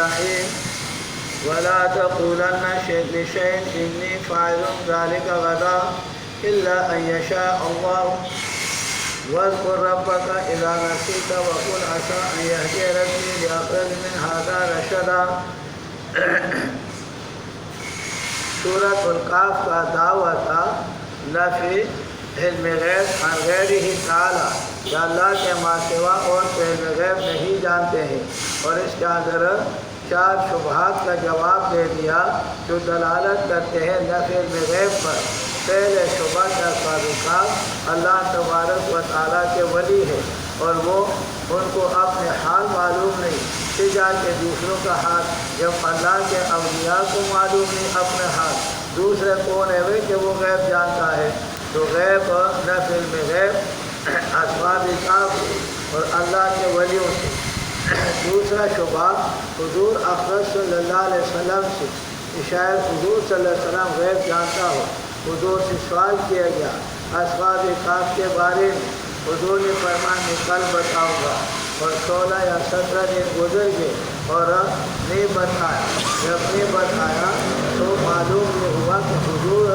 الرحيم ولا تقولن لشيء إني فاعل ذلك غدا إلا أن يشاء الله واذكر ربك إذا نسيت وقل عسى أن يهدي ربي لأقرب من هذا رشدا۔ سورۃ القاف کا دعویٰ تھا نفی علم غیب عن غیرہ تعالیٰ، کہ اللہ کے ماں سوا اور علم غیب نہیں جانتے ہیں، اور اس کے اندر 4 شبہات کا جواب دے دیا جو دلالت کرتے ہیں نفی علم غیب پر۔ پہلے شبہ کا صادقات اللہ تبارک و تعالیٰ کے ولی ہے اور وہ ان کو اپنے حال معلوم نہیں، سجا کے دوسروں کا حال، جب اللہ کے اولیاء کو معلوم نہیں اپنے حال، دوسرے کون ہے کہ وہ غیب جانتا ہے؟ تو غیب نفی علم غیب اسباب کاف اور اللہ کے ولیوں سے۔ دوسرا شبہ حضور اکرم صلی اللہ علیہ وسلم سے، کہ شاید حضور صلی اللہ علیہ وسلم غیب جانتا ہو۔ حضور سے سوال کیا گیا اسباب کاف کے بارے میں، حضور نے فرمایا میں کل بتاؤں گا، اور 16 یا 17 دن گزر گئے اور نہیں بتایا۔ جب نہیں بتایا تو معلوم یہ ہوا کہ حضور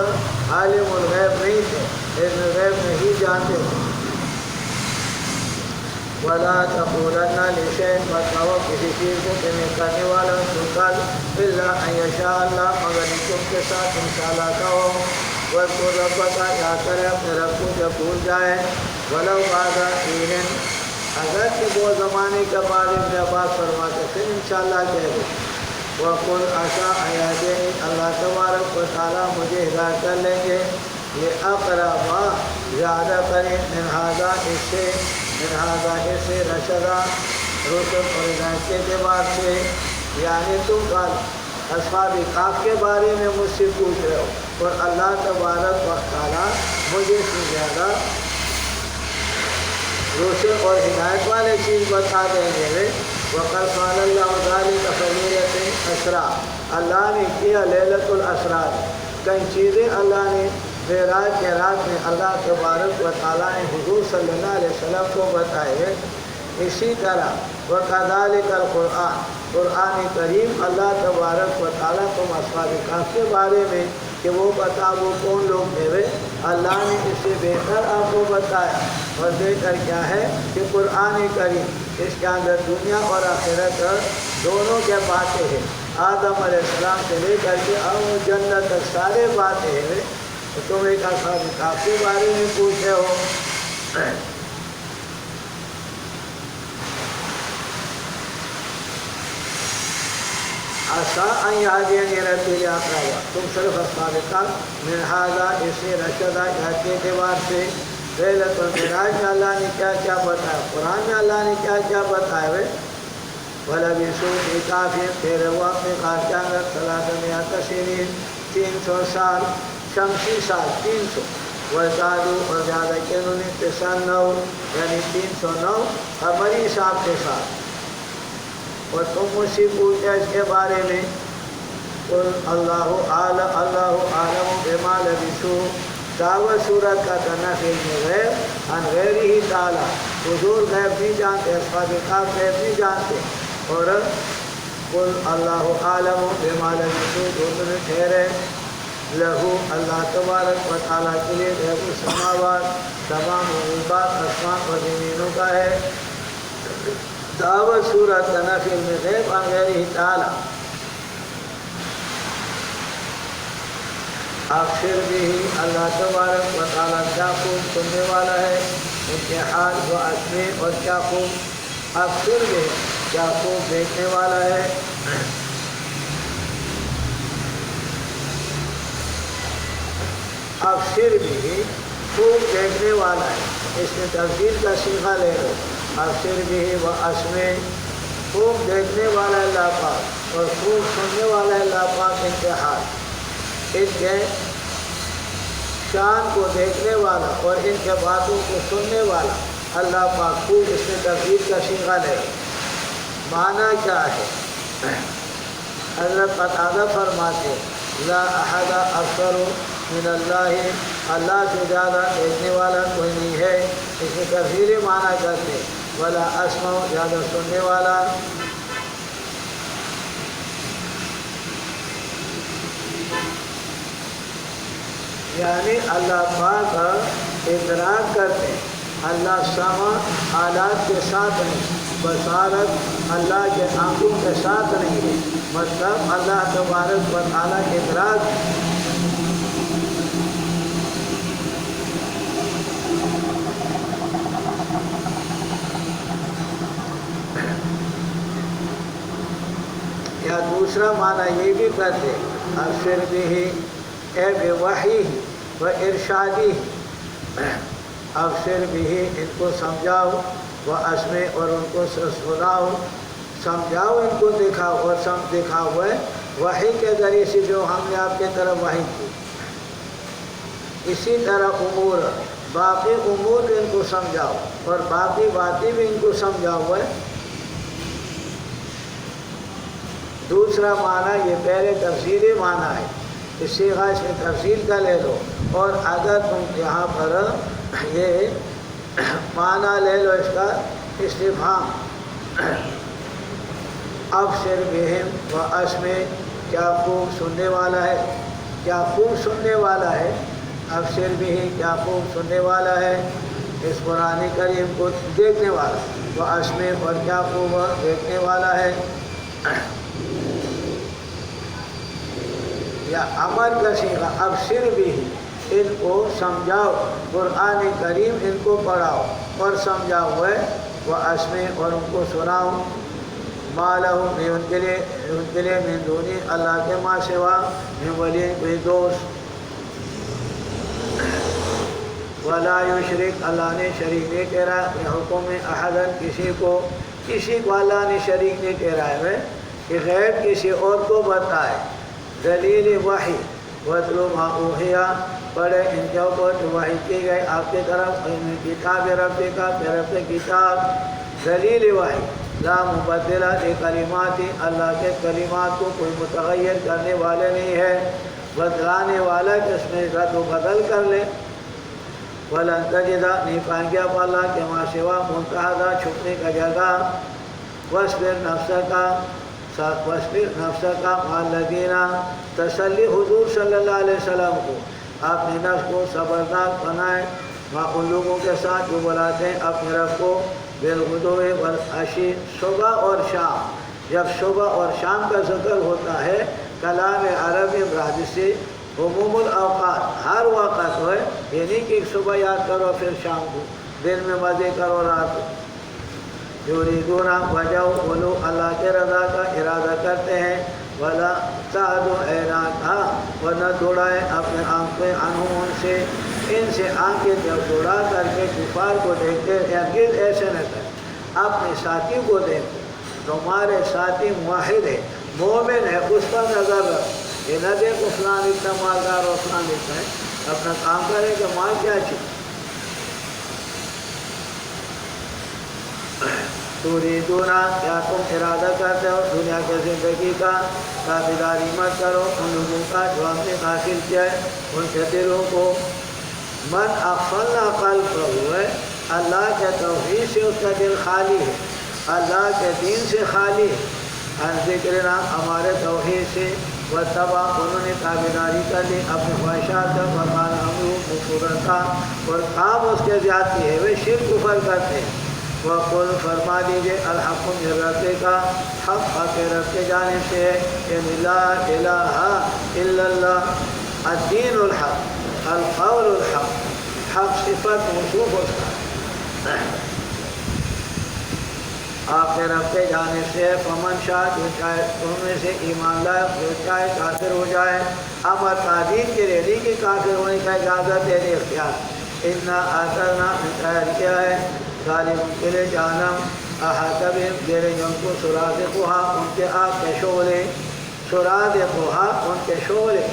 عالم الغیب نہیں تھے، علم غیب نہیں جانتے تھے۔ وَلَا تَقُولَنَّ لِشَيْءٍ بتاؤ کسی چیز کو کہ میں کرنے والا ہوں تو کل إِلَّا أَن يَشَاءَ اللَّهُ، مگر تم کے ساتھ انشاءاللہ کہو۔ وَاذْكُرْ رَبَّكَ، یاد کرے اپنے رب کو جب بھول جائے، وَلَوْ بَعْدَ حِینٍ، اگر کہ وہ زمانے کے بعد ابن عباس فرماتے پھر انشاءاللہ کہہ دے۔ وَقُلْ عَسَىٰ أَن يَهْدِيَنِ، اللہ تبارک و تعالیٰ مجھے ہدایت کر لیں گے، یہ اقرب زیادہ کریں من ھذا، اس سے رشدا، رشد اور ہدایت کے اعتبار سے۔ یعنی تم کل اصحاب کاف کے بارے میں مجھ سے پوچھ رہے ہو اور اللہ تبارک و تعالیٰ مجھے سے زیادہ روشن اور ہدایت والے چیز بتا دیں گے۔ وَقَدْ قَالَ اللَّهُ ذَلِكَ فِي لَيْلَةِ الْإِسْرَاءِ، اللہ نے کیا لیلۃ الاسراء، کئی چیزیں اللہ نے معراج کے رات میں اللہ تبارک و تعالیٰ نے حضور صلی اللہ علیہ وسلم کو بتائے۔ اسی طرح وَكَذَلِكَ الْقُرْآنِ، قرآن کریم اللہ تبارک و تعالیٰ کو اصحاب کہف کے بارے میں کہ وہ بتا وہ کون لوگ تھے، اللہ نے اس سے بہتر آپ کو بتایا۔ اور بہتر کیا ہے کہ قرآن کریم اس کے اندر دنیا اور آخرت دونوں کے باتیں ہیں، آدم علیہ السلام سے لے کر کے اور جنت تک سارے باتیں ہیں۔ تو تم ایک اصحاب کہف کے بارے میں پوچھے ہو۔ عسیٰ ان یہدینی ربی لأقرب، تم صرف اصحاب کہف من ھذا، اسے رشدا ہدایت کے اعتبار سے۔ لیلۃ المعراج میں اللہ نے کیا کیا بتایا، قرآن میں اللہ نے کیا کیا بتایا ہے۔ وَلَبِثُوا فِي كَهْفِهِمْ، پھر وہ اپنے غار کے اندر 300 سنین، 300 سال، شمسی سال 300، وَزَادُوا، اور زیادہ کہ انہوں نے 909، یعنی 309 قمری حساب کے ساتھ۔ اور تم مجھ سے پوچھے اس کے بارے میں، قُلْ اللَّهُ أَعْلَمُ بِمَا لَبِثُوا، دعویٰ سورت کا نفی علم غیب عن غیرہ تعالیٰ، حضور غیب نہیں جانتے، اصحاب کہف غیب نہیں جانتے۔ اور قُلْ اللَّهُ أَعْلَمُ بِمَا لَبِثُوا، دونوں میں ٹھہرے، لہو اللہ تبارک و تعالیٰ کے لیے غیب السماوات، تمام غیبات آسمان اور زمینوں کا ہے۔ دعوت سورت کا نفی علم غیب عن غیرہ تعالیٰ۔ اکثر بھی اللہ تبارک و تعالیٰ کیا خوب سننے والا ہے ان کے حال و اسمے، اور کیا خوب اکثر بھی کیا خوب دیکھنے والا ہے۔ اکثر بھی خوب دیکھنے والا ہے، اس میں تفضیل کا صیغہ لے لو۔ اکثر بھی و اسمے، خوب دیکھنے والا اللہ پاک اور خوب سننے والا اللہ پاک ان کے حال، ان کے شان کو دیکھنے والا اور ان کے باتوں کو سننے والا اللہ پاک خوب، اس میں تفضیل کا صیغہ لے۔ معنی کیا ہے؟ حضرت قتادہ فرماتے لا احد افضل من اللہ، اللہ سے زیادہ دیکھنے والا کوئی نہیں ہے، اس میں تفضیل معنی کرتے، ولا اسمع، زیادہ سننے والا، یعنی اللہ پاک ادراک کرتے ہیں. اللہ سما آلات کے ساتھ نہیں، بصارت اللہ کے آنکھوں کے ساتھ نہیں ہے. مطلب اللہ تبارک و تعالیٰ ادراک. یا دوسرا معنی یہ بھی کرتے ابصر بھی اے بوحی و ارشادی. ابصر بھی ان کو سمجھاؤ، و اسمع اور ان کو سناؤ. سمجھاؤ ان کو، دکھاؤ اور دکھاؤ ہے وحی کے ذریعے سے جو ہم نے آپ کے طرف وحی کی. اسی طرح امور باقی امور ان کو سمجھاؤ اور باقی باتیں بھی ان کو سمجھاؤ ہے. دوسرا معنی یہ پہلے تفصیلی معنی ہے، اس صیغہ اس میں تفصیل کا لے لو. اور اگر تم یہاں پر یہ معنی لے لو اس کا استفہام، ابصر بہم و اسمع، کیا خوب سننے والا ہے، کیا خوب سننے والا ہے. ابصر بھی کیا خوب سننے والا ہے اس قرآن کریم کو دیکھنے والا، و اسمع اور کیا خوب دیکھنے والا ہے. یا امر کا صیغہ ابصر بھی ان کو سمجھاؤ، قرآن کریم ان کو پڑھاؤ اور سمجھاؤ ہے. وہ اسمع اور ان کو سناؤ. ما لہم ان کے لیے من دونی اللہ کے ماں سوا من ولی کوئی دوست. ولا یشرک اللہ نے شریک نہیں ٹھہرایا حکم احدا کسی کو اللہ نے شریک نہیں ٹھہرایا ہے کہ غیر کسی اور کو بتائے. دلیل وحی وَاتْلُ مَا أُوحِیَ پڑھے ان کے اوپر جو وحی کی گئی آپ کی طرف کتاب رب کا طرف سے کتاب. دلیل وحی لا مبدل لکلمات، اللہ کے کلمات کو کوئی متغیر کرنے والے نہیں ہے، بدلانے والا کہ اس میں رد و بدل کر لے. وَلَن تَجِدَ نہیں پائیں گے آپ اللہ کے ماں سوا منتہدہ چھپنے کا جگہ. وَاصْبِرْ نَفْسَكَ مَعَ الَّذِينَ تسلی حضور صلی اللہ علیہ وسلم کو اپنے نفس کو صبرناک بنائیں مع ان لوگوں کے ساتھ جو بلاتے ہیں اپنے رب کو بالغدو والعشی، صبح اور شام. جب صبح اور شام کا ذکر ہوتا ہے کلام عربی مراد سے عموم الاوقات، ہر وقت ہے، یہ نہیں کہ صبح یاد کرو پھر شام کو، دن میں مزے کرو رات کو. یریدون وجہ وہ لوگ اللہ کے رضا کا ارادہ کرتے ہیں. ولا تعد عیناک ورنہ دوڑائے اپنے آنکھیں عنہم ان سے آنکھیں جب دوڑا کر کے کفار کو دیکھتے ہرگز ایسے نہ کریں. اپنے ساتھی کو دیکھو، تمہارے ساتھی موحد ہے، مومن ہے، اس پر نظر رکھو. یہ نہ دیکھو فلان اتنا مالدار اور فلان اتنا ہے، اپنا کام کرے کہ مال کیا چیز. تریدون کیا تم ارادہ کرتے ہو دنیا کے زندگی کا، تابعداری مت کرو ان لوگوں کا جو ہم نے حاصل کیا ہے ان کے دلوں کو. من اغفلنا قلبہ ہے، اللہ کے توحید سے اس کا دل خالی ہے، اللہ کے دین سے خالی ہے. عن ذکرنا ہمارے توحید سے. واتبع انہوں نے تابعداری کر لی اپنے خواہشات کا. وکان امرہ کفرا اور کام اس کے زیادتی ہے، وہ شرک کفر کرتے ہیں. وقل فرما دیجئے الحق من رب کا، حق کے رب کے جانب سے ہے. لا الہ الا اللہ، الدین الحق، القول الحق، حق صفت موصوف اس کا آپ کے رب کے جانب سے. فمن شاء جو چاہے تم میں سے ایمان لائے، جو چاہے کافر ہو جائے. امر تعدید کے لیے کہ کافر ہونے کا اجازت دے دے اختیار. انا آتنا انتظار کیا ہے ظالم کے لیے جہنم احاطہ بہم گھیرے ان کو سرادقھا ان کے آگ کے شعلے، سرادقھا ان کے شعلے.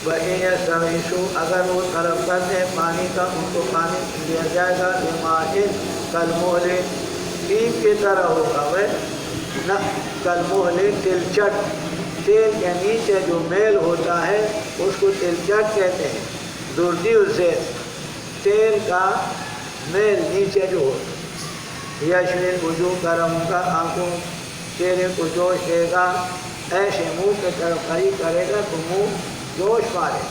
وَإِن يَسْتَغِيثُوا اگر وہ طلب کرتے ہیں پانی کا ان کو پانی دیا جائے گا. بِمَاءٍ کالمہل، پیپ کی طرح ہوگا وہ نہ کالمہل، تلچٹ. تیل کے نیچے جو میل ہوتا ہے اس کو تلچٹ کہتے ہیں. دردی اسے تیل کا میل نیچے جو ہوتا ہے. یشوی وجوہ گرم کا آنکھوں چہرے کو جوش دے گا. ایسے منہ کے طرف قریب کرے گا تو منہ جوش پالے.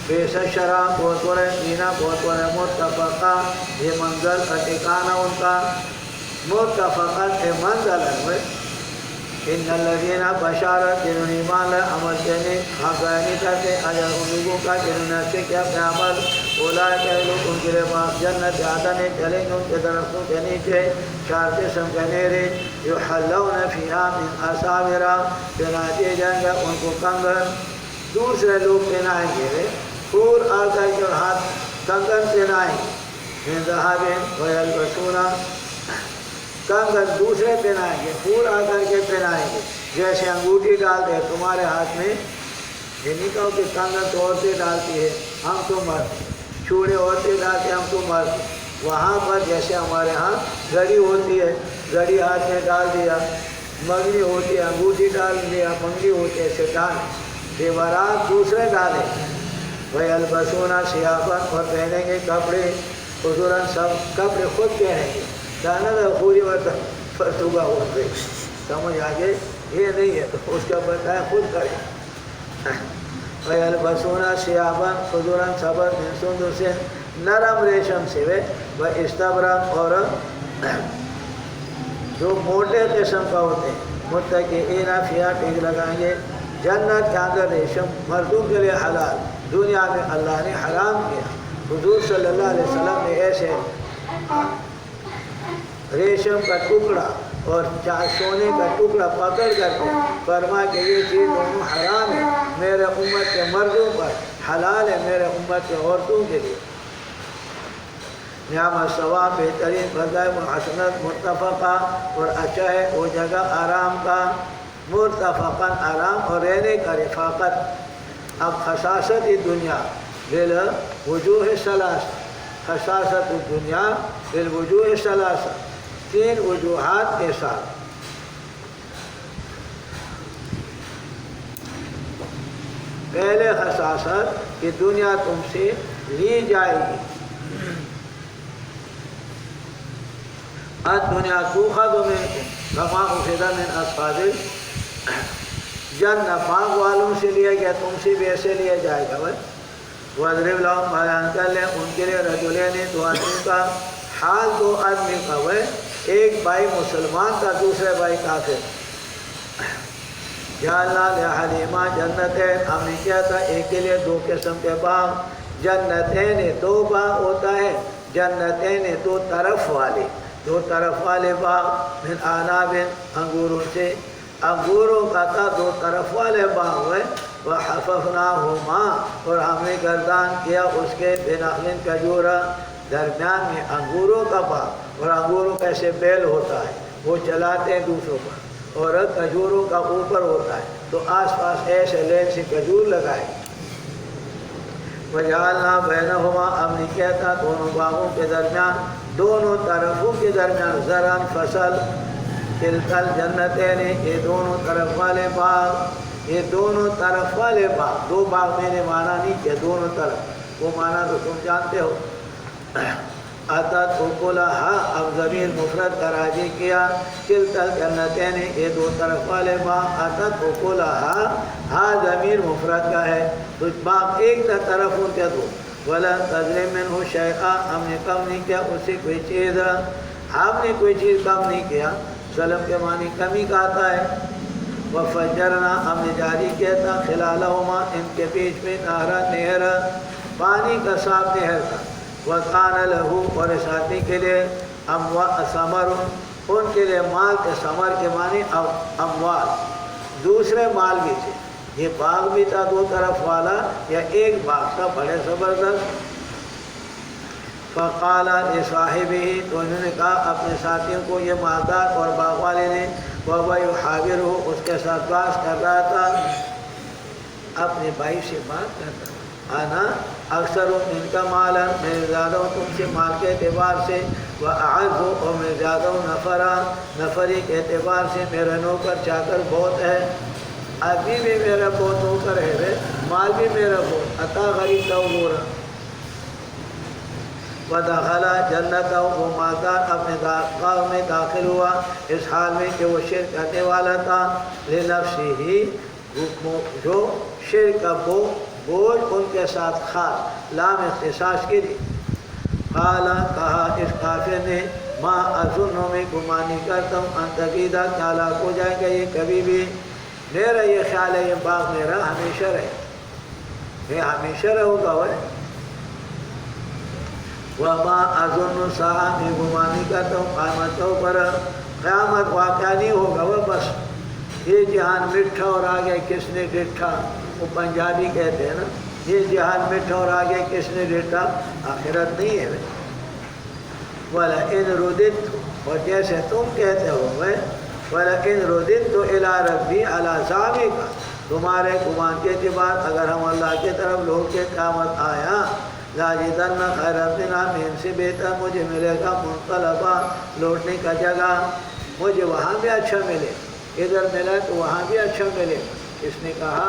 بیس شراب بہت بڑے پینا بہت بڑے متفقہ یہ منزل کا ٹھکانا ان کا متفقت ہے منزل ہے. ان الذین بشارت جنہوں نے ایمان لائے عمل دینے حق بیانی کرتے اجر ان لوگوں کا جنہوں نے اچھے کیا اپنے عمل اولئک کہ لوگ ان کے لیے جنت عدن چلیں گے ان کے درختوں کے نیچے 4 قسم کے نیرے یحلون فیہا من اساور پہنائے جائیں گے ان کو کنگن دوسرے لوگ پہنائیں گے حور آ کر کے ہاتھ کنگن پہنائیں گے من ذهب ویلبسون کنگن دوسرے پہنائیں گے حور آ کر کے پہنائیں گے جیسے انگوٹھی ڈالتے ہیں تمہارے ہاتھ میں. یہ نہیں کہو کہ کنگن تو عورتیں ڈالتی ہے ہم تو مرد چوڑے عورتیں ڈالتے ہم تو مرد. وہاں پر جیسے ہمارے ہاں گھڑی ہوتی ہے گھڑی ہاتھ میں ڈال دیا منگنی ہوتی ہے انگوٹھی ڈال دیا منگنی ہوتی ہے ایسے ڈال زیورات دوسرے ڈالیں. ویلبسون ثیابا اور پہنیں گے کپڑے حضوراً سب کپڑے خود پہنیں گے. دانا دا خوری فرتوگا ہو گئی سمجھ آگے یہ نہیں ہے تو اس کا بتایا خود کریں. ویلبسون ثیابا حضوراً صبر من سندس نرم ریشم سے و استبرق اور جو موٹے قسم کا ہوتے ہیں متکئین فیہا ٹیک لگائیں گے جنت کے اندر ریشم مردوں کے لیے حلال دنیا میں اللہ نے حرام کیا. حضور صلی اللہ علیہ وسلم نے ایسے ریشم کا ٹکڑا اور سونے کا ٹکڑا پکڑ کر کے فرما کہ یہ چیز دونوں حرام ہے میرے امت کے مردوں پر حلال ہے میرے امت کے عورتوں کے لیے. نعم الثواب بہترین فضائل حسنت متفقہ اور اچھا ہے وہ جگہ آرام کا مرتفقاً آرام اور رہنے کا رفاقت. اب خصاصت دنیا للوجوہ ثلاثہ خصاصت الدنیا للوجوہ ثلاثہ 3 وجوہات کے ساتھ. پہلے خصاصت کہ دنیا تم سے لی جائے گی. الدنیا تؤخذ منکم کما اخذ من اصحاب جنہ پاک والوں سے لیا گیا تم سے بھی ایسے لیا جائے گا. وَاضْرِبْ لَهُمْ بیان کر لیں ان کے لیے رجلین 2 آدمی کا حال 2 آدمی کا ہوئے ایک بھائی مسلمان کا دوسرے بھائی کافر. جعلنا لأحدہما جنتین ہم نے کیا تھا ایک کے لیے 2 قسم کے باغ. جنتین 2 باغ ہوتا ہے جنتین 2 طرف والے 2 طرف والے باغ من اعناب انگوروں سے انگوروں کا تھا 2 طرف والے باغ ہوئے. وحففناہما اور ہم نے گردان کیا اس کے بنخل کھجور درمیان میں انگوروں کا باغ اور انگوروں کا ایسے بیل ہوتا ہے وہ چلاتے ہیں دوسروں پر اور کھجوروں کا اوپر ہوتا ہے تو آس پاس ایسے لین سے کھجور لگائے. وجعلنا بینہما ہم نے کیا تھا دونوں باغوں کے درمیان دونوں طرفوں کے درمیان زرعن فصل. تلکل جنتین یہ دونوں طرف والے باغ یہ دونوں طرف والے باغ 2 باغ میں نے مانا نہیں کیا دونوں طرف وہ مانا تو تم جانتے ہو. عطت اکلہا اب ضمیر مفرد کا راجی کیا تلکل جنتین یہ 2 طرف والے باغ عطت اکلہا ہاں ضمیر مفرد کا ہے تو باغ ایک طرف ان کے 2. وَلَن تَظْلِمْ مِنْهُ شَيْئًا ہم نے کم نہیں کیا اس سے کوئی چیز ہم نے کوئی چیز کم نہیں کیا. ظلم کے معنی کمی کا آتا ہے. وَفَجَّرْنَا ہم نے جاری کیا تھا خلالہما ان کے بیچ میں نہر پانی کا صاف نہر تھا. وَكَانَ لَهُ اور اس آدمی کے لیے ثمر ان کے لیے مال کے ثمر کے معنی اموال دوسرے مال بھی تھے. یہ باغ بھی تھا 2 طرف والا یا ایک باغ تھا بڑے زبردست. فقال لصاحبہ تو انہوں نے کہا اپنے ساتھیوں کو یہ مالدار اور باغ والے نے وهو يحاورہ اس کے ساتھ بات کر رہا تھا اپنے بھائی سے بات کرتا انا اکثر ان کا مالا میں زیادہ ہوں تم سے مال کے اعتبار سے واعز اور میں زیادہ ہوں نفری کے اعتبار سے میرا نوکر چاکر بہت ہے. ابھی بھی میرا بہت نوکر ہے مال بھی میرا بہت عطا غریب کا عبورہ. ودخل جنتہ، وہ مالدار اپنے باغ میں داخل ہوا اس حال میں کہ وہ شرک کرنے والا تھا، لنفسہ، جو شرک کا بوجھ ان کے ساتھ خاص لام اختصاص کے لیے۔ قال، کہا اس کافر نے، ما اظن، میں گمان نہیں کرتا ہوں، ان تقیدہ کہ ہلاک ہو جائے گا یہ کبھی بھی، میرا یہ خیال ہے یہ باغ میرا ہمیشہ رہے، میں ہمیشہ رہوں گا۔ وما اظن الساعہ، میں گمان نہیں کرتا ہوں قیامتوں پر قیامت واقعہ نہیں ہوگا، وہ بس یہ جہان مٹھا اور آگے کس نے ڈٹھا، وہ پنجابی کہتے ہیں نا، یہ جہان مٹھا اور آگے کس نے ڈٹھا، آخرت نہیں ہے۔ وَلَئِنْ رُدِدْتُ، اور جیسے تم کہتے ہو، وَلَئِنْ رُدِدْتُ إِلَىٰ رَبِّي عَلَىٰ زَعْمِكَ، تمہارے گمان کے اعتبار اگر ہم اللہ کی طرف لوٹ کے قیامت آیا، لَأَجِدَنَّ خَيْرًا مِنْهَا، میں ان سے بہتر مجھے ملے گا منقلبا، لوٹنے کا جگہ، مجھے وہاں بھی اچھا ملے، ادھر ملا تو وہاں بھی اچھا ملے۔ اس نے کہا،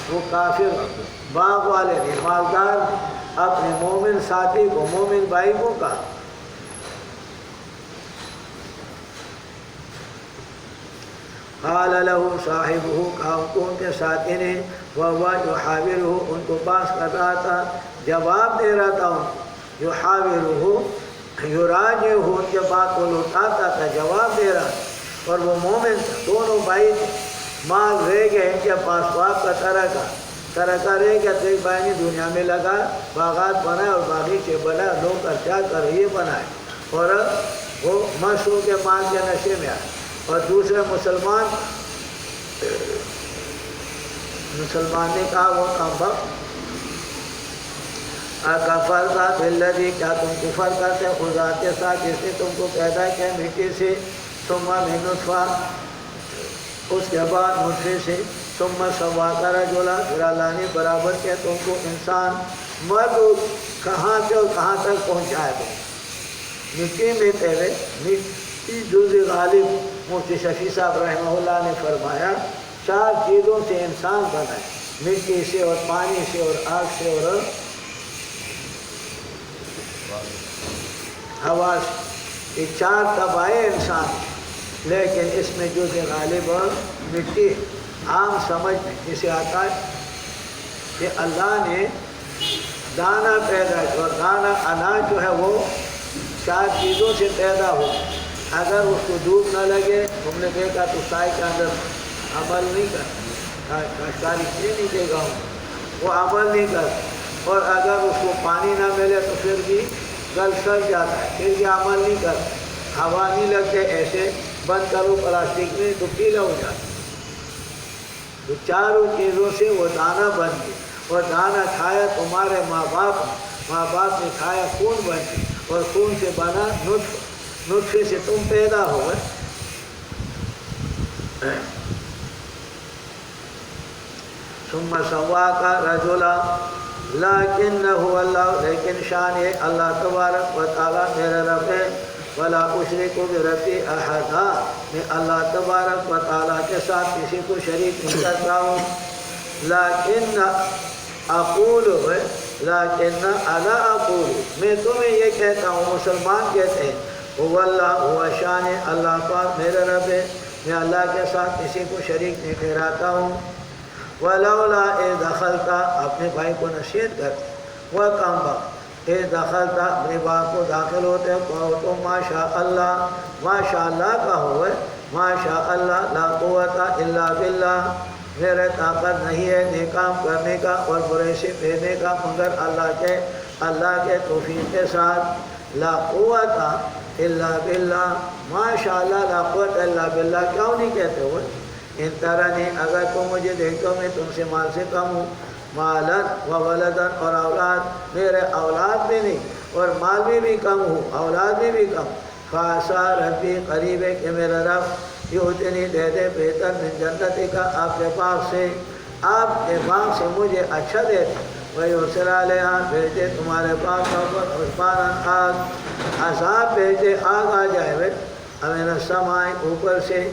وہ کافر باغ والے نے، مالدار اپنے مومن ساتھی کو، مومن بھائی کو کہا۔ قال له صاحبہ، کہا ان کے ساتھی نے، وَهُوَ يُحَاوِرُهُ، ان کو باس کر رہا تھا، جواب دے رہا تھا، يُحَاوِرُهُ، يُرَاجِعُهُ، ان کے بات کو لوٹاتا تھا، جواب دے رہا تھا، اور وہ مومن تھا، دونوں بھائی تھے، مال رہ گئے ان کے پاس، باپ کا ترکہ رہ گیا، تو ایک بھائی نے دنیا میں لگا، باغات بنائے اور باغیچے بنائے، لوگ کر کیا کر یہ بنائے، اور وہ مشروع کے مال کے نشے میں آئے، اور دوسرے مسلمان نے کہا، وہ کم اکفرت بالذی، کیا تم کفر کرتے خدا کے ساتھ جس نے تم کو پیدا کیا مٹی سے، ثم من نطفہ، اس کے بعد نطفے سے، ثم سواک رجلا، پھر اللہ نے برابر کیا تم کو انسان مرد، کہاں سے اور کہاں تک پہنچایا تم، مٹی میں تیرے، مٹی جز غالب، مفتی شفیع صاحب رحمہ اللہ نے فرمایا 4 چیزوں سے انسان بنا ہے، مٹی سے اور پانی سے اور آگ سے اور ہوا سے، یہ 4 طبائع انسان، لیکن اس میں جز غالب اور مٹی عام سمجھ میں جسے آتا ہے کہ اللہ نے دانہ پیدا کیا، اور دانہ اناج جو ہے وہ 4 چیزوں سے پیدا ہو، اگر اس کو دھوپ نہ لگے، تم نے دیکھا تو سائے کے اندر عمل نہیں کرتا، کاشتکاری کیے نہیں دے گا وہ عمل نہیں کرتا، اور اگر اس کو پانی نہ ملے تو پھر بھی گل سڑ جاتا ہے، پھر بھی عمل نہیں کرتا، ہوا نہیں لگتے، ایسے بند کرو پلاسٹک میں تو پیلا ہو جاتا، تو 4 چیزوں سے وہ دانہ بن گئی، اور دانہ کھایا تمہارے ماں باپ نے کھایا، خون بن گئی، اور خون سے بنا نطفے سے تم پیدا ہوئے، ثم سواک رجلا، لیکنہ اللہ، لیکن شان ہے اللہ تبارک و تعالیٰ میرا رب ہے، ولا اشرک بربی احدا، میں اللہ تبارک و تعالیٰ کے ساتھ کسی کو شریک نہیں کرتا ہوں، لیکن اقول، لیکن انا اقول، میں تمہیں یہ کہتا ہوں، مسلمان کہتے ہیں، هو اللہ، هو شان ہے اللہ پاک میرا رب ہے، میں اللہ کے ساتھ کسی کو شریک نہیں ٹھہراتا ہوں، ولولا اے دخلتا، اپنے بھائی کو نصیحت کر، وہ کام بات، اے دخلتا، اپنے باپ کو داخل ہوتے کہو تو ماشاء اللہ، ماشاء اللہ کا ہوئے، ماشاء اللہ، لا قوت الا باللہ، میرے طاقت نہیں ہے نیک کام کرنے کا اور برے سے پھیرنے کا مگر اللہ کے توفیق کے ساتھ، لا قوت الا باللہ، ماشاء اللہ لا قوت الا باللہ، کیوں نہیں کہتے ہوئے، ان ترنی، اگر تم مجھے دیکھو میں تم سے مال سے کم ہوں، مالن و ولدن، اور اولاد، میرے اولاد بھی نہیں اور مال بھی کم ہوں، اولاد بھی کم، فاسا ربی، قریب ہے کہ میرا رب یہ اتنی دے دے بہتر من جنتی کا، آپ کے باغ سے مجھے اچھا دے دے، وہی اسرا لے بھیج دے تمہارے باغ کا اوپر عثمان آگ، عذاب بھیج دے، آگ آ جائے امین السماء، اوپر سے،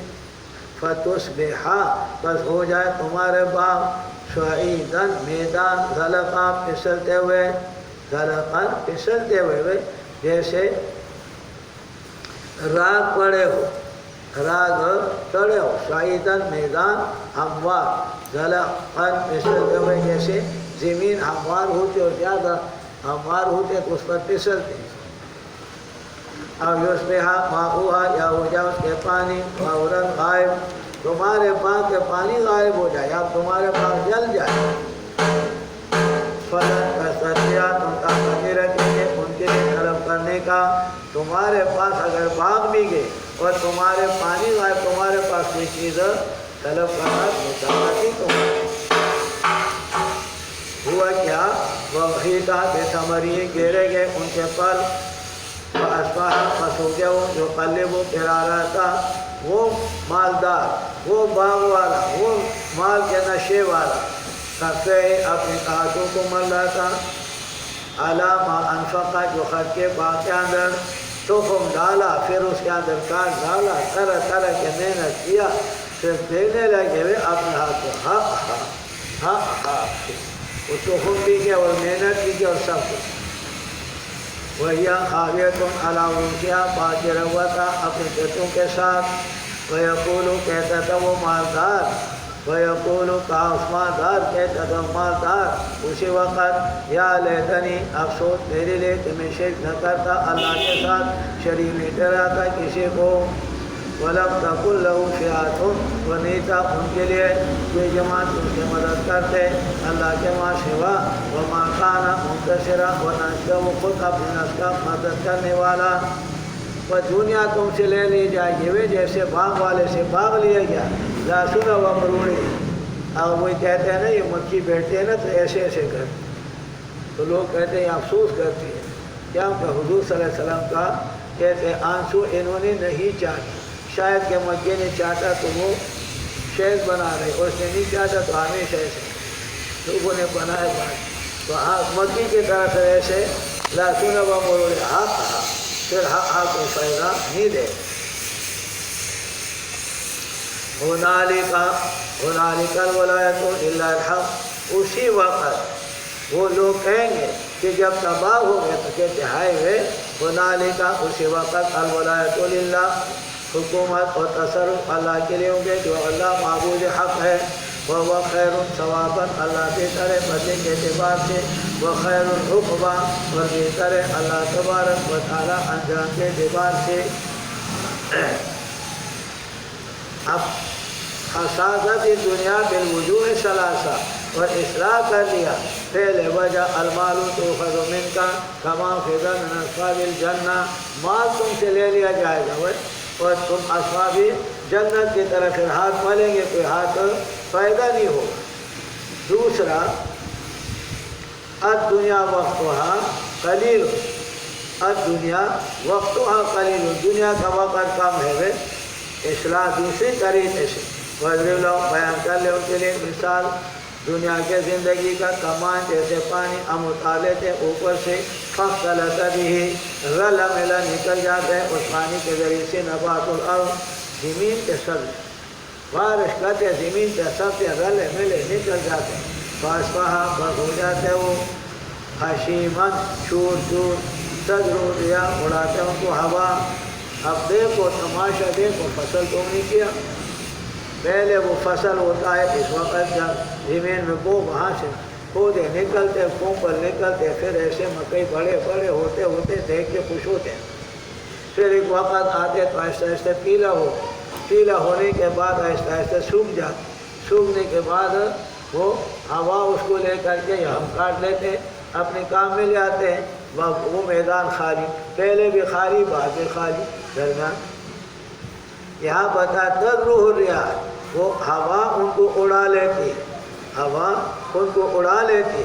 فتصبحا، بس ہو جائے تمہارے باغ صعیداً، میدان، زلقاً، پھسلتے ہوئے، جیسے راگ پڑے ہو، راگ چڑھے ہو، شاہدن میدان ہموار، ذلقن پھسلتے ہوئے، جیسے زمین ہموار ہوتی اور زیادہ ہموار ہوتے تو اس پر پھسلتے ہیں۔ اور یصبح ماؤہا، یا ہو جائے اس کے پانی غورا غائب، تمہارے باغ کے پانی غائب ہو جائے، اب تمہارے باغ جل جائے۔ فلن تستطیع، تم طاقت نہیں رکھیں گے ان کے لیے طلب کرنے کا، تمہارے پاس اگر باغ بھی گئے اور تمہارے پانی غائب، تمہارے پاس کوئی چیز طلب کرنا طاقت ہی تمہاری۔ ہوا کیا؟ وَغِیْتَ بِثَمَرِهِ، گرے گئے ان کے پھل، فَأَصْبَحَ، پس ہو گیا وہ جو قلب پھرا رہا تھا، وہ مالدار، وہ باغ والا، وہ مال کے نشے والا، کفے اپنے ہاتھوں کو مل رہا تھا، عَلَىٰ مَا أَنفَقَ، جو خرچ کے باغ کے اندر تخم ڈالا، پھر اس کے اندر کاٹ ڈالا، طرح طرح کے محنت کیا، پھر دینے لگے ہوئے اپنے ہاتھ کو، وہ تخم بھی گیا اور محنت بھی گیا اور سب کچھ۔ وَهِيَ خَاوِيَةٌ عَلَىٰ عُرُوشِهَا، باقر ہوا تھا اپنے بیٹوں کے ساتھ۔ وَيَقُولُ، کہتا تھا وہ مالدار، وَيَقُولُ، کہا اس مالدار، کہتا تھا مالدار اسی وقت، یا لیتنی، افسوس میرے لیے کہ میں شرک نہ کرتا اللہ کے ساتھ، شریک نہیں ٹھہراتا کسی کو۔ وَلَمْ تَكُنْ لَهُ فِئَةٌ، نہیں تھا ان کے لیے کوئی جماعت ان کی مدد کرتے اللہ کے ماں سوا، وَمَا كَانَ مُنتَصِرًا، ورنہ وہ خود اپنے نفس کا مدد کرنے والا۔ وہ دنیا تم سے لے لی جائے گی، جیسے باغ والے سے باغ لیا گیا، لاسن و مروڑی، اور وہ کہتے ہیں نا یہ مکھی بیٹھتے ہیں نا تو ایسے ایسے کرتے، تو لوگ کہتے ہیں افسوس کرتی ہے کیا کہ حضور صلی اللہ علیہ وسلم کا کہتے آنسو انہوں نے نہیں چاہتے، شاید کہ مکے نے چاہتا تو وہ شہد بنا رہے، اور اس نے نہیں چاہتا تو ہمیشہ ایسے لوگوں نے بنائے بات، تو مکی کی طرف سے ایسے لاسن و مروڑی، پھر حق کو فائدہ نہیں دے۔ هُنَالِكَ الْوَلَایَةُ لِلَّهِ الْحَقُّ، اسی وقت وہ لوگ کہیں گے کہ جب تباہ ہو گئے تو کہتے ہائے وے، هُنَالِكَ اسی وقت الْوَلَایَةُ لِلَّهِ، حکومت اور تصرف اللہ کے لیے ہوں گے، جو اللہ معبود حق ہے، وَهُوَ خَيْرٌ ثَوَابًا، اللہ بہتر ہے بدلے کے اعتبار سے، وَخَيْرٌ عُقْبًا، اور بہتر ہے اللہ تبارک و تعالیٰ انجام کے اعتبار سے۔ اب حساست دنیا بالوجوہ ثلاثہ، اور اصلاح کر دیا پہلے وجہ، المال تؤخذ منک کما اخذ من اصحاب الجنہ، مال تم سے لے لیا جائے گا اور تم اصحاب جنت کی طرف پھر ہاتھ ملیں گے، کوئی ہاتھ فائدہ نہیں ہوگا۔ دوسرا، الدنیا وقتها قلیل، الدنیا وقتها قلیل، دنیا کا وقت کم ہے، اصلاح دوسری طریقے سے، وضرب لو، بیان کر لے ان کے لیے مثال دنیا کے زندگی کا، کمان جیسے پانی امطالے تھے اوپر سے، فاختلط به، رلا ملا نکل جاتا ہے اس پانی کے ذریعے سے، نبات الارض، زمین کے سبزے، بارش کرتے زمین کے سبزے رلے ملے نکل جاتے ہیں، فاصبح، بس ہو جاتے ہیں وہ، حشیمن، چور چور، تجرو دیا، اڑاتے ہیں ان کو ہوا۔ اب دیکھو تماشا، دیکھو فصل تو نہیں کیا، پہلے وہ فصل ہوتا ہے اس وقت جب زمین میں وہ وہاں سے پودے نکلتے، پوپل نکلتے، پھر ایسے مکئی بڑے بڑے ہوتے ہوتے دیکھ کے خوش ہوتے ہیں، پھر ایک وقت آتے تو آہستہ آہستہ پیلا ہونے کے بعد آہستہ آہستہ سوکھ جاتے، سوکھنے کے بعد وہ ہوا اس کو لے کر کے ہم کاٹ لیتے، اپنے کام میں لے آتے ہیں، وہ میدان خالی، پہلے بھی خالی بعد بھی خالی، درمیان یہاں بتا تذروہ الریاح، وہ ہوا ان کو اڑا لیتی، ہوا ان کو اڑا لیتی،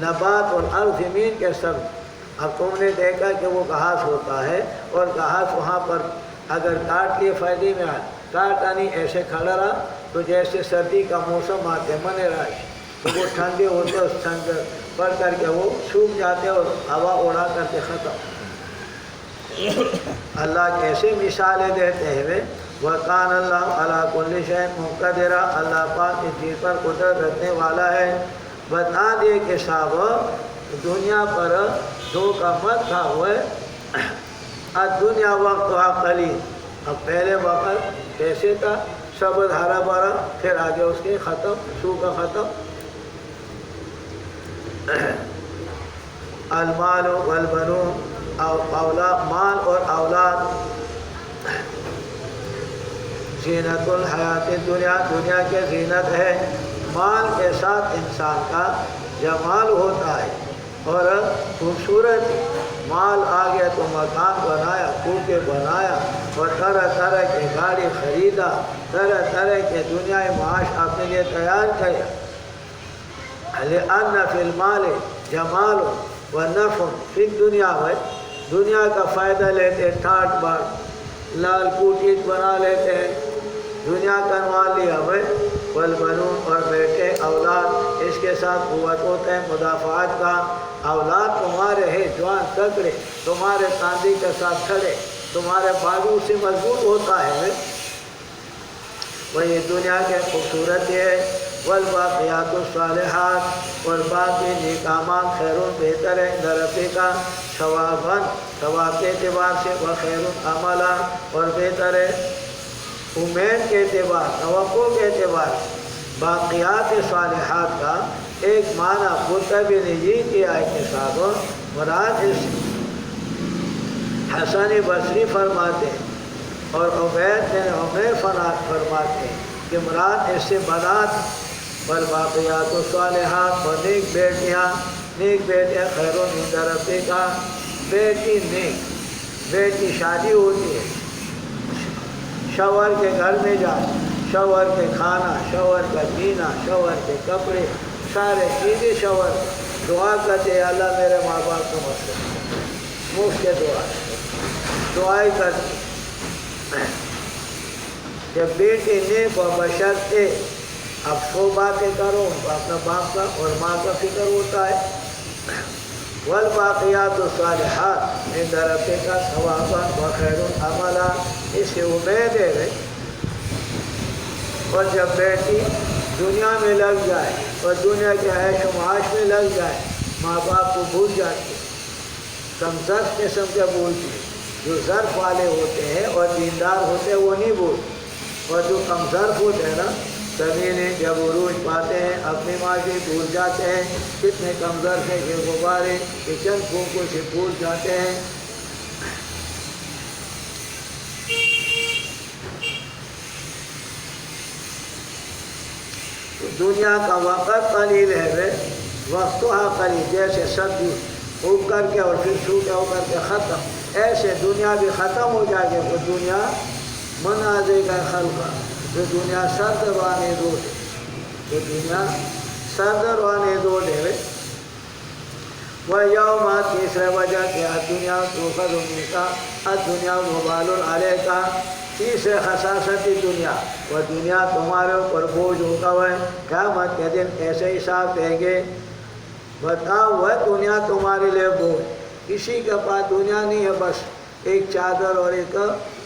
نبات اور الارض، زمین کے سب۔ اب تم نے دیکھا کہ وہ گھاس ہوتا ہے اور گھاس وہاں پر اگر کاٹ لیے فائدے میں آئے، کاٹا نہیں ایسے کھڑا رہا تو جیسے سردی کا موسم آتے من راش تو وہ ٹھنڈے ہوتے، اس ٹھنڈ پڑ کر کے وہ سوکھ جاتے اور ہوا اڑا کر کے ختم۔ اللہ کیسے مثالیں دیتے ہیں، وَقَانَ اللَّهُ عَلَىٰ كُلِّ شَيْءٍ مُقْتَدِرًا، اللہ پاک اس چیز پر قدرت رکھنے والا ہے۔ بتا دیے کہ صاحب دنیا پر دھوکہ مت کھا ہوئے، الدنیا وقت قلیل، اب پہلے وقت کیسے تھا؟ سبز ہرا بھرا، پھر آگے اس کے ختم، سوکھا ختم۔ المال والبنون، اولاد، مال اور اولاد، زینت الحیات دنیا، دنیا کے زینت ہے۔ مال کے ساتھ انسان کا جمال ہوتا ہے اور خوبصورت، مال آ گیا تو مکان بنایا، کوٹے بنایا اور طرح طرح کی گاڑی خریدا، طرح طرح کے دنیا معاش اپنے لیے تیار کیا۔ لأن فی المال جمال ونفع فی الدنیا، دنیا کا فائدہ لیتے، ٹھاٹ باٹ لال کوٹیج بنا لیتے ہیں، دنیا کنوا لیا ہوئے، والبنون اور بیٹے اولاد، اس کے ساتھ قوت ہوتا ہے مدافعات کا۔ اولاد تمہارے ہے جوان تکڑے، تمہارے کاندھی کے ساتھ کھڑے، تمہارے بازو سے مضبوط ہوتا ہے، وہی دنیا کے خوبصورت ہے۔ والباقیات الصالحات، اور باقی نیک اعمال خیر بہتر ہے درفی کا، ثواباً ثواب کے اعتبار سے، وخیر عملا اور بہتر ہے امید کے اعتبار، توقع کے اعتبار۔ باقیات صالحات کا ایک معنی قرطبی نے یہ کیا ہے کہ صاحب مراد اس حسن بصری فرماتے ہیں اور عبید بن عمیر فرماتے ہیں کہ مراد اس سے بنات، والباقیات الصالحات، اور نیک بیٹیاں، نیک بیٹے خیر عند ربک کا، بیٹی نیک، بیٹی شادی ہوتی ہے، شوہر کے گھر میں جانا، شوہر کے کھانا، شوہر کا پینا، شوہر کے کپڑے، سارے چیزیں شوہر دعا کرتے ہیں اللہ میرے ماں باپ کو مفت مفت کے دعائیں کرتے کہ بیٹی نیک و بشرطے، اب سو باتیں کرو، اپنا باپ کا اور ماں کا فکر ہوتا ہے۔ والباقیات الصالحات عند ربک ثوابا وخیر عملا، اس سے امید ہے۔ اور جب بیٹی دنیا میں لگ جائے اور دنیا کے عیش و معاش میں لگ جائے، ماں باپ کو بھول جاتی ہے، کم ظرف قسم کے بھولتی ہے، جو ظرف والے ہوتے ہیں اور دیندار ہوتے ہیں وہ نہیں بھولتے، اور جو کم ظرف ہوتے ہیں نا، زمینیں جب عروج پاتے ہیں اپنی ماں سے بھول جاتے ہیں، کتنے کم ظرف ہیں کہ غبارے کہ چند پھونکوں سے بھول جاتے ہیں۔ دنیا کا وقت قلیل ہے، وقتها قلیل، جیسے سردی اگ کر کے اور پھر سوکھے ہو کر کے ختم، ایسے دنیا بھی ختم ہو جائے گی۔ وہ دنیا منازع کا خلقہ، جو دنیا سرد روانے دو ہے، جو دنیا سرد روانے دو ہے۔ وہ یوم، تیسرے وجہ کہ دنیا توخذ منکا، الدنیا وبال علیکا، تیسرے خصاصت دنیا، وہ دنیا تمہارے اوپر بوجھ ہوگا، وہ قیامت کے دن ایسے حساب دیں گے۔ بتاؤ وہ دنیا تمہارے لیے بوجھ، کسی کے پاس دنیا نہیں ہے، بس ایک چادر اور ایک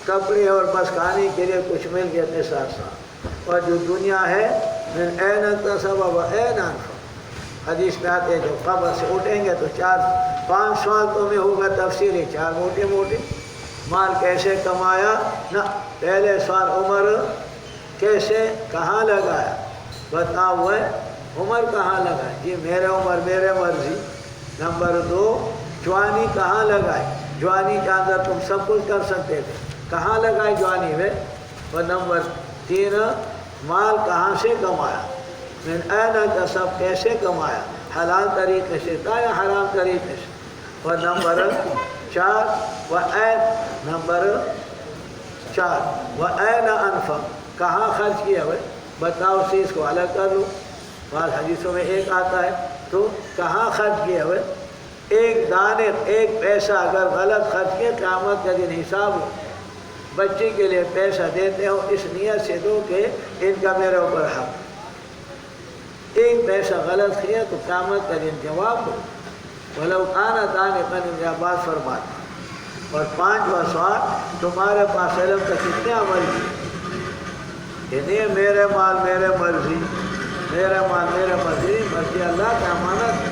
کپڑے اور بس کھانے کے لیے کچھ مل گیا اپنے ساتھ ساتھ، اور جو دنیا ہے من این اکتسب و این انفق، حدیث میں آتے ہیں جو قبر سے اٹھیں گے تو 4-5 سوال تو میں ہوگا تفصیلی، 4 موٹے موٹے، مال کیسے کمایا، نہ پہلے سوال عمر کیسے کہاں لگایا، بتاؤ وہ عمر کہاں لگائی، جی میرے عمر میرے مرضی۔ نمبر 2 جوانی کہاں لگائی، جوانی کے اندر تم سب کچھ کر سکتے تھے، کہاں لگائی جوانی میں۔ اور نمبر 3 مال کہاں سے کمایا، من این اکتسب، کیسے کمایا، حلال طریقے سے تھا یا حرام طریقے سے۔ اور نمبر 4 وَأَيْنَ أَنْفَقَ، کہاں خرچ کیا ہوئے، بتاؤ چیز کو الگ کر لو، بعض حدیثوں میں ایک آتا ہے تو کہاں خرچ کیا ہوئے، ایک دانے ایک پیسہ اگر غلط خرچ کیا قیامت کا دن حساب ہو۔ بچے کے لیے پیسہ دیتے ہو اس نیت سے دو کہ ان کا میرے اوپر حق، ایک پیسہ غلط کیا تو قیامت کا دن جواب ہو، وَلَوْ كَانَ طَالِبًا، ابن عباس فرماتے۔ اور 5واں سوال، تمہارے پاس علم کا کتنے عمل کی، یہ میرے مال میرے مرضی، میرے مال میرے مرضی، مرضی اللہ کا امانت ہے۔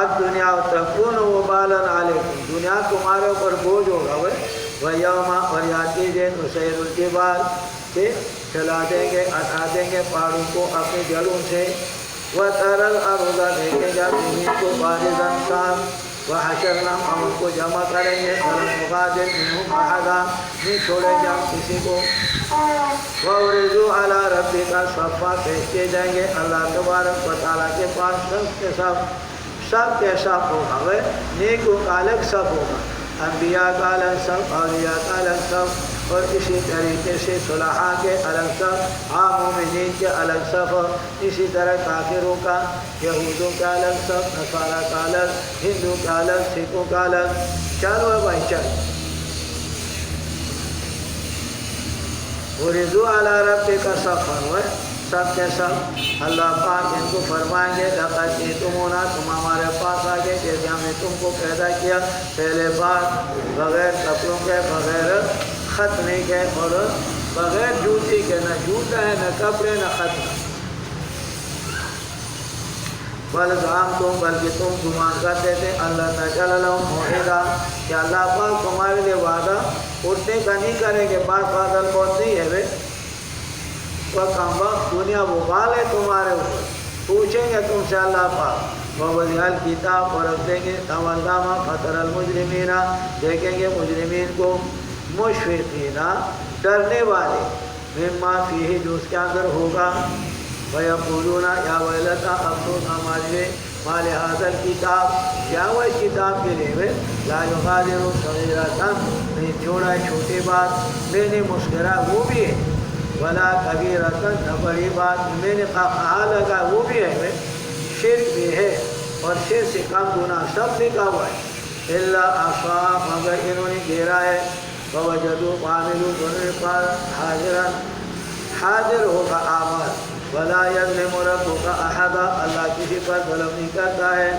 اب دنیا تکون وبالاً علیکم، دنیا تمہارے اوپر بوجھ ہوگا وہ یوم اور یاتی دن نسیر الجبال کہ چلا دیں گے ہٹا دیں گے پہاڑوں کو اپنی جڑوں سے، وترى الارض دیکھیں گا زمین کو بارزاً صاف، وحشرنا ہم ان کو جمع کریں گے فلم نغادر منهم احدا نہیں چھوڑیں گے ہم کسی کو، وعرضوا علی ربک صفا پیش کیے جائیں گے اللہ تبارک و تعالیٰ کے پاس سب کے سب ہوگا، نیکوں کا الگ سب ہوگا، انبیاء کا الگ سب، اولیاء کا الگ سب، اور اسی طریقے سے صلحاء کے الگ سب، عام مومنین کے الگ سب، اسی طرح کافروں کا، یہودوں کا الگ سب، نصارہ کا الگ، ہندو کا الگ، سکھوں کا الگ، چلو بھائی چل۔ وَرِضُوا عَلَىٰ رَبِّكَ صَفًّا، سب کے سب اللہ پاک ان کو فرمائیں گے لقد جئتمونا، تم ہمارے پاس آ گئے جیسے ہم نے تم کو پیدا کیا پہلے بار، بغیر کپڑوں کے، بغیر ختنے کے، اور بغیر جوتی کے، نہ جوتا ہے نہ کپڑے نہ ختم، بل زعمتم بلکہ تم گمان کرتے تھے اللہ تعالیٰ لهم موعدا کہ اللہ پاک تمہارے لیے وعدہ اٹھنے کا نہیں کریں گے، بعض بادل بہت نہیں ہے بھائی، وہ کم وقت دنیا وبال ہے تمہارے اوپر، پوچھیں گے تم سے اللہ پاک، وَوَضِعَ الْكِتَابَ اور رکھ دیں گے تَوَلَّمَا فَتَرَ الْمُجْرِمِينَ، دیکھیں گے مجرمین کو، مشفقین ڈرنے والے، مما فیہ جو اس کے اندر ہوگا، وَيَقُولُونَ یا ویلتا افسوس ہمارے لیے ما لِهَٰذَا الْكِتَابِ، کیا وہ اس کتاب کے لیے لا یغادر صغیرۃ نہیں چھوڑا چھوٹی بات، میں نے مسکرا وہ بھی ہے، ولا کبیرۃ نہ بڑی بات میں نے کہا لگا وہ بھی ہے، شرک بھی ہے اور شرک سے کم گناہ سب لکھا ہوا ہے، الا احصاها مگر انہوں نے گھیرا ہے، ووجدوا عاملوا انہوں نے پا حاضرا حاضر ہوگا اعمال، ولا یظلم ربک احدا اللہ کسی پر ظلم نہیں کرتا ہے۔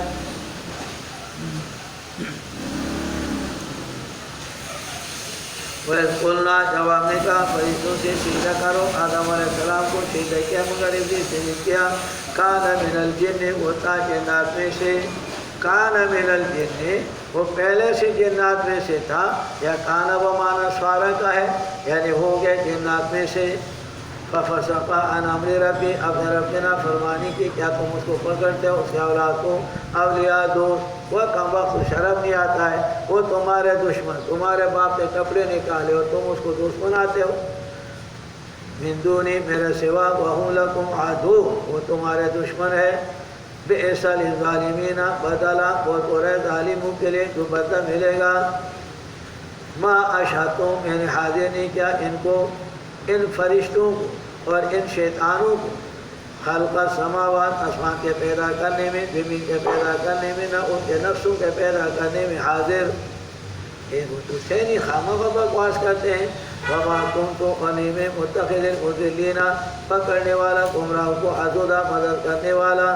وَإِذْ قُلْنَا جواب نے کہا فرشتوں سے سجدہ کرو آدم علیہ السلام کو، سجدہ کیا مگر ابلیس نے کیا، کان من الجن وہ تھا جنات میں سے، کان من الجن وہ پہلے سے جنات میں سے تھا، یا کانا بمانا سوارا کا ہے یعنی ہو گئے جنات میں سے، فَفَسَقَ عَنْ أَمْرِ رَبِّ اپنے رب کے نافرمانی کی، کیا تم اس کو پکڑتے ہو اس کے اولاد کو اولیاء دوست، وہ کم وقت شرم نہیں آتا ہے، وہ تمہارے دشمن، تمہارے باپ نے کپڑے نکالے اور تم اس کو دوست بناتے ہو، من دونی میرے سوا وَهُمْ لَكُمْ عَدُوٌّ وہ تمہارے دشمن ہے، بئس للظالمین بدلا بہت برا ہے ظالموں کے لیے جو بدلہ ملے گا، ما اشہدتم میں نے حاضر نہیں کیا ان کو، ان فرشتوں کو اور ان شیطانوں کو، خلق السماوات آسمان کے پیدا کرنے میں، زمین کے پیدا کرنے میں، نہ ان کے نفسوں کے پیدا کرنے میں حاضر، وہ تو سے نہیں خامخواہ بکواس کرتے ہیں، وما کنت غنیم متخذ المضلین پکڑنے والا گمراہوں کو عضدا مدد کرنے والا،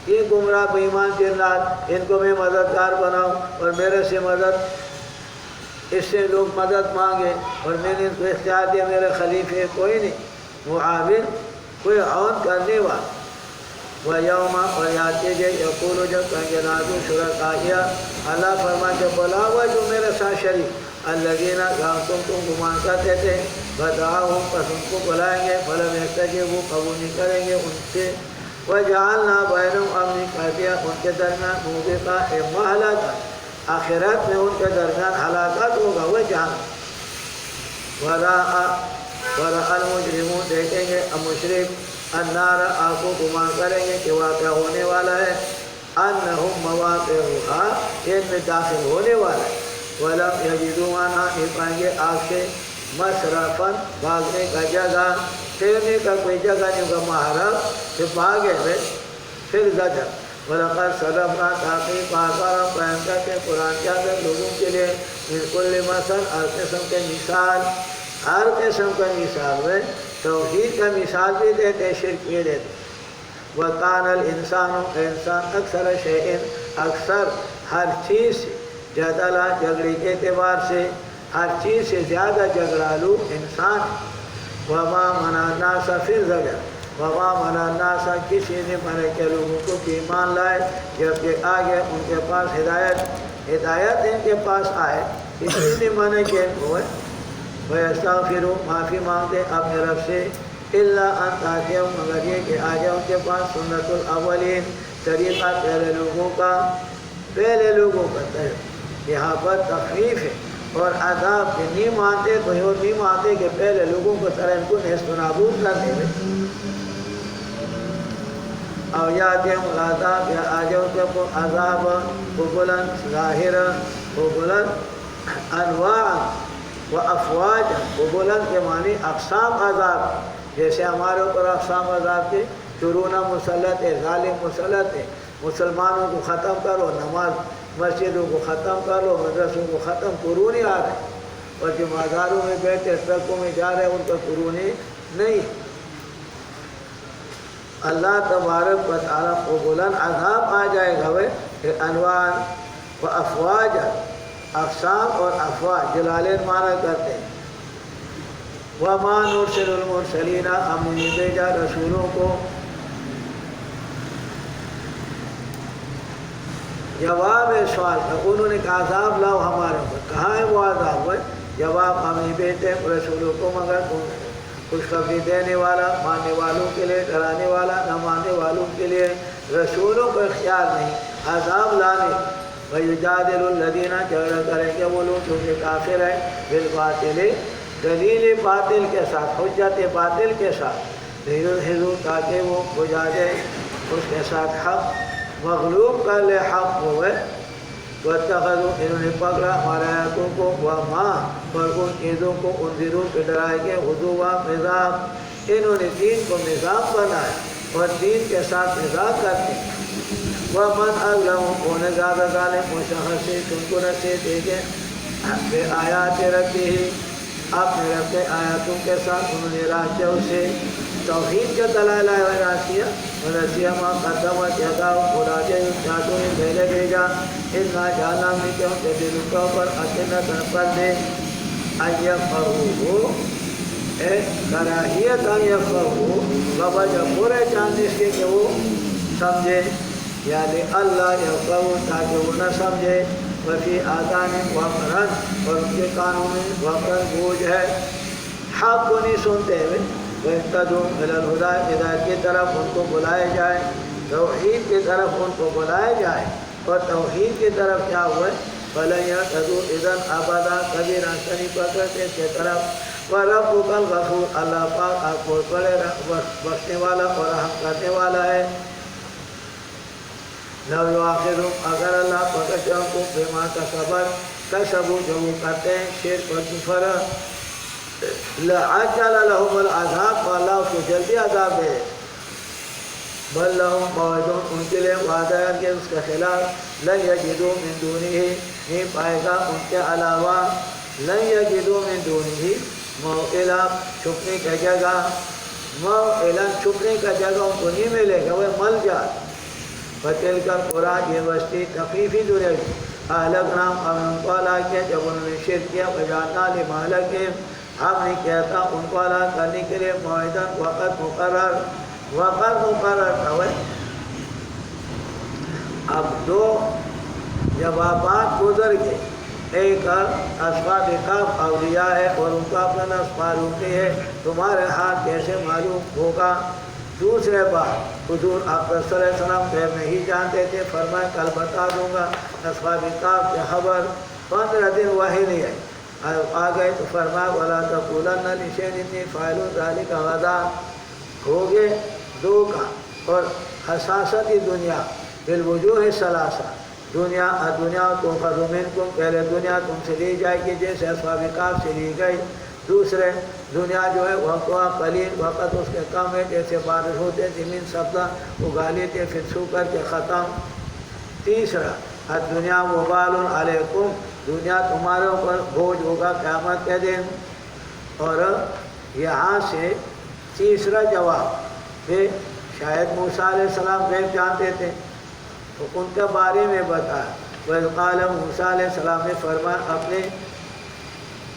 یہ گمراہ بے ایمان جنات ان کو میں مددگار بناؤں اور میرے سے مدد، اس سے لوگ مدد مانگے اور میں نے ان کو اختیار دیا میرے خلیفے کوئی نہیں معاون کوئی عون کرنے والا، وَيَوْمَ اور یاد کیجئے یقول جب کہیں گے نادو شرکائیا اللہ فرما کے بلاوا جو میرے ساتھ شریک الذین تم گمان کرتے تھے بدعاہم پس ان کو بلائیں گے فلم یستجیبوا وہ قبول نہیں کریں گے ان سے، وَجَعَلْنَا بَيْنَهُمْ ہم نے کر دیا ان کے درمیان موبقہ مہلک، آخرت میں ان کے درمیان ہلاکت ہوگا وہ جہاں، وَرَأَى الْمُجْرِمُونَ دیکھیں گے مشرک النار آگ کو گمان کریں گے کہ واقع ہونے والا ہے، انہم مواقعها ان میں داخل ہونے والا ہے، وَلَمْ يَجِدُوا عَنْهَا نہیں پائیں گے آگ سے مصرفاً بھاگنے کا جگہ، پھرنے کا کوئی جگہ نہیں ہوگا، محرم کہ بھاگے میں پھر زجر، وَلَقَدْ صَدَقْنَا تحقیق آثارا بیان کرتے قرآن کے اندر لوگوں کے لیے من کل مثل ہر قسم کے مثال، ہر قسم کا مثال ہے، توحید کا مثال بھی دیتے شرک بھی دیتے، وَكَانَ الْإِنسَانُ انسان اکثر شیئن اکثر ہر چیز سے جدلا جھگڑے کے اعتبار سے ہر چیز سے زیادہ جھگڑالو انسان، وَمَا مَنَعَ النَّاسَ فِي الزَّجْرِ وما منع الناس کسی نے منع کے لوگوں کو کہ ایمان لائے جبکہ آگے ان کے پاس ہدایت ان کے پاس آئے، کسی نے منع کیا ہوئے وَيَسْتَغْفِرُوا معافی مانگتے اپنے رب سے إِلَّا أَن تَأْتِيَهُمْ مگر یہ کہ آ جائے ان کے پاس سنت الاولین طریقہ پہلے لوگوں کا یہاں پر تخفیف ہے اور عذاب کے نہیں مانتے تو یہ نہیں مانتے کہ پہلے لوگوں کو طرح ان کو نیست و نابود کر دے اور یاتہم العذاب یا آ جائے ان کے اوپر عذاب بلند ظاہر بلند انواع و افواج بلند کے معنی اقسام عذاب، جیسے ہمارے اوپر اقسام عذاب کے شرونہ مسلط ہے، ظالم مسلط ہے، مسلمانوں کو ختم کرو، نماز مسجدوں کو ختم کرو، مدرسوں کو ختم، قرونی آ رہے اور جو مزاروں میں بیٹھے ٹرکوں میں جا رہے ہیں ان کا قرونی نہیں۔ اللہ تبارک و تعالیٰ کو بلند عذاب آ جائے گا کہ انواع و افواج، اقسام اور افواج جلالین معنی کرتے ہیں۔ وَمَا نُرْسِلُ الْمُرْسَلِينَ ہم نے بھیجا رسولوں کو۔ جواب سوال تھا، انہوں نے کہا عذاب لاؤ ہمارے اوپر، کہاں ہے وہ عذاب؟ جواب ہم نہیں بھیجتے رسولوں کو مگر خوشخبری دینے والا، ماننے والوں کے لیے، ڈرانے والا، نہ ماننے والوں کے لیے۔ رسولوں کو اختیار نہیں عذاب لانے۔ وَيُجَادِلُ الَّذِينَ جھگڑا کریں گے وہ لوگ جو کہ کافر ہیں بالباطل، دلیل باطل کے ساتھ، حجت باطل کے ساتھ، لِيُدْحِضُوا تاکہ وہ ہو جائے اس کے ساتھ حق مغلوب کر لے حق ہوئے۔ وَاتَّخَذُوا انہوں نے پکڑا ہمارے آیاتوں کو وَمَا اور ان چیزوں کو انذروا کہ ڈرائے گے ہُزُوًا مذاق، انہوں نے دین کو مذاق بنایا اور دین کے ساتھ مذاق کرتے۔ وَمَنْ أَظْلَمُ کون زیادہ ظالم مشخص سے تم کو نصیحت دے گے بے آیات ربہ، اپنے رب کے آیاتوں کے ساتھ انہوں نے راستہ اسے توحید کے دلائل و راستیہ ونسیہ ما قدمت یداہم خدا کے چاہتوں نے پہلے بھیجا اِنَّا جَعَلْنَا مِنْ کیوں کہ دلوں کے اوپر اکنتاً پردے ان یفقہوہ کراہیت ان یفقہوہ وجہ برے چاند اس کے کہ وہ سمجھے، یعنی اللہ یفقہوہ تاکہ وہ نہ سمجھے، وفی آذانہم وقرن اور ان کے کانوں میں وقرن بوجھ ہے، حق کو نہیں سنتے ہوئے۔ وَإِنْتَدُومْ إِلَى الْهُدَىٰ ہدایت کی طرف ان کو بلائے جائے، توحید کی طرف ان کو بلائے جائے، اور توحید کی طرف کیا ہوئے فَلَنْ يَهْتَدُوا إِذًا أَبَدًا کبھی راستہ نہیں پکڑتے اس کے طرف۔ وَرَبُّكَ الْغَفُورُ اللہ پاک آپ کو بڑے بخشنے والا اور رحم کرنے والا ہے۔ لَوْ يُؤَاخِذُهُمْ اگر اللہ پکڑتے ان کو بِمَا کَسَبُوا جو وہ کرتے ہیں شرک اور کفر، لَعَجَّلَ لَهُمُ الْعَذَابَ اللہ اس کو جلدی عذاب دے، بل لَهُمْ مَوْعِدٌ ان کے لیے وعدہ ہے کہ اس کے خلاف لَن يَجِدُوا مِن دُونِهِ نہیں پائے گا ان کے علاوہ، لَن يَجِدُوا مِن دُونِهِ موئلہ چھپنے کا جگہ، موئلہ چھپنے کا جگہ ان کو نہیں ملے گا، وہ مل جائے۔ فَتِلْكَ الْقُرَىٰ یہ بستی تخفیفی دورے گی، اہلکناہم ہم ان کو ہلاک کیا جب انہوں نے شرک کیا، وَجَعَلْنَا لِمَهْلِكِهِمْ ہم نے کیا تھا ان کو ہلاک کرنے کے لیے موعداً وقت مقرر تھا۔ اب دو جوابات گزر گئے، ایک اصحاب کہف اولیاء ہے اور ان کا اپنا نفس معلوم نہیں ہے، تمہارے ہاتھ کیسے معلوم ہوگا؟ دوسرے بات حضور آپ صلی اللہ علیہ وسلم غیب نہیں جانتے تھے، فرمایا کل بتا دوں گا اصحاب کہف کی خبر، 15 دن وحی نہیں ہے، آ گئے تو فرمایا وَلَا تَقُولَنَّ لِشَيْءٍ إِنِّي فَاعِلٌ ذَلِكَ غَدًا، ہوگے دو کا اور حساست دنیا بالوجوہ ثلاثہ، دنیا تؤخذ منکم پہلے دنیا تم سے لی جائے گی جیسے اصحاب کہف سے لی گئی، دوسرے دنیا جو ہے وقتها قلیل وقت اس کے کم ہے، جیسے بارش ہوتے زمین سبزہ اگا لیتے پھر سو کر کے ختم۔ تیسرا الدنیا وبال علیکم دنیا تمہارے اوپر بوجھ ہوگا قیامت کے دن۔ اور یہاں سے تیسرا جواب کہ شاید موسیٰ علیہ السلام غیب جانتے تھے تو ان کے بارے میں بتایا، وَإِذْ قَالَ موسیٰ علیہ السلام نے فرمایا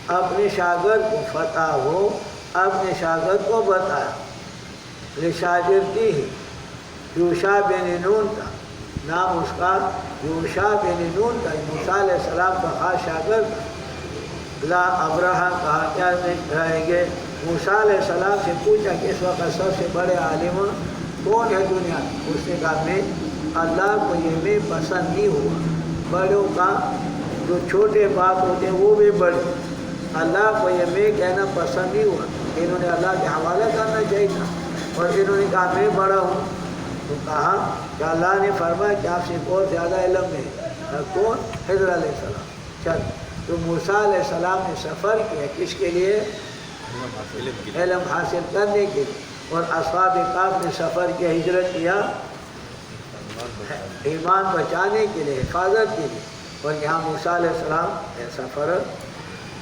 اپنے شاگرد کو فتح ہو، اپنے شاگرد کو بتایا لشاگردی ہی یوشع بن نون تھا، نام اس کا یوشع بن نون تھا، موسیٰ علیہ السلام کا خاص شاگرد تھا۔ لا ابرہا کہا کیا نہیں رہیں گے، موسیٰ علیہ السلام سے پوچھا کہ اس وقت سب سے بڑے عالم کون ہے دنیا میں؟ اس نے کہا میں، اللہ کو یہ میں پسند نہیں ہوا، بڑوں کا جو چھوٹے باپ ہوتے ہیں وہ بھی بڑے، اللہ کو یہ میں کہنا پسند نہیں ہوا، انہوں نے اللہ کے حوالے کرنا چاہیے تھا، اور انہوں نے کہا میں بڑا ہوں، تو کہا کہ اللہ نے فرمایا کہ آپ سے بہت زیادہ علم ہے، کون؟ خضر علیہ السلام۔ چل تو موسیٰ علیہ السلام نے سفر کیا کس کے لیے؟ علم حاصل کرنے کے لیے، اور اصحاب کہف نے سفر کیا، ہجرت کیا ایمان بچانے کے لیے، حفاظت کے لیے، اور یہاں موسیٰ علیہ السلام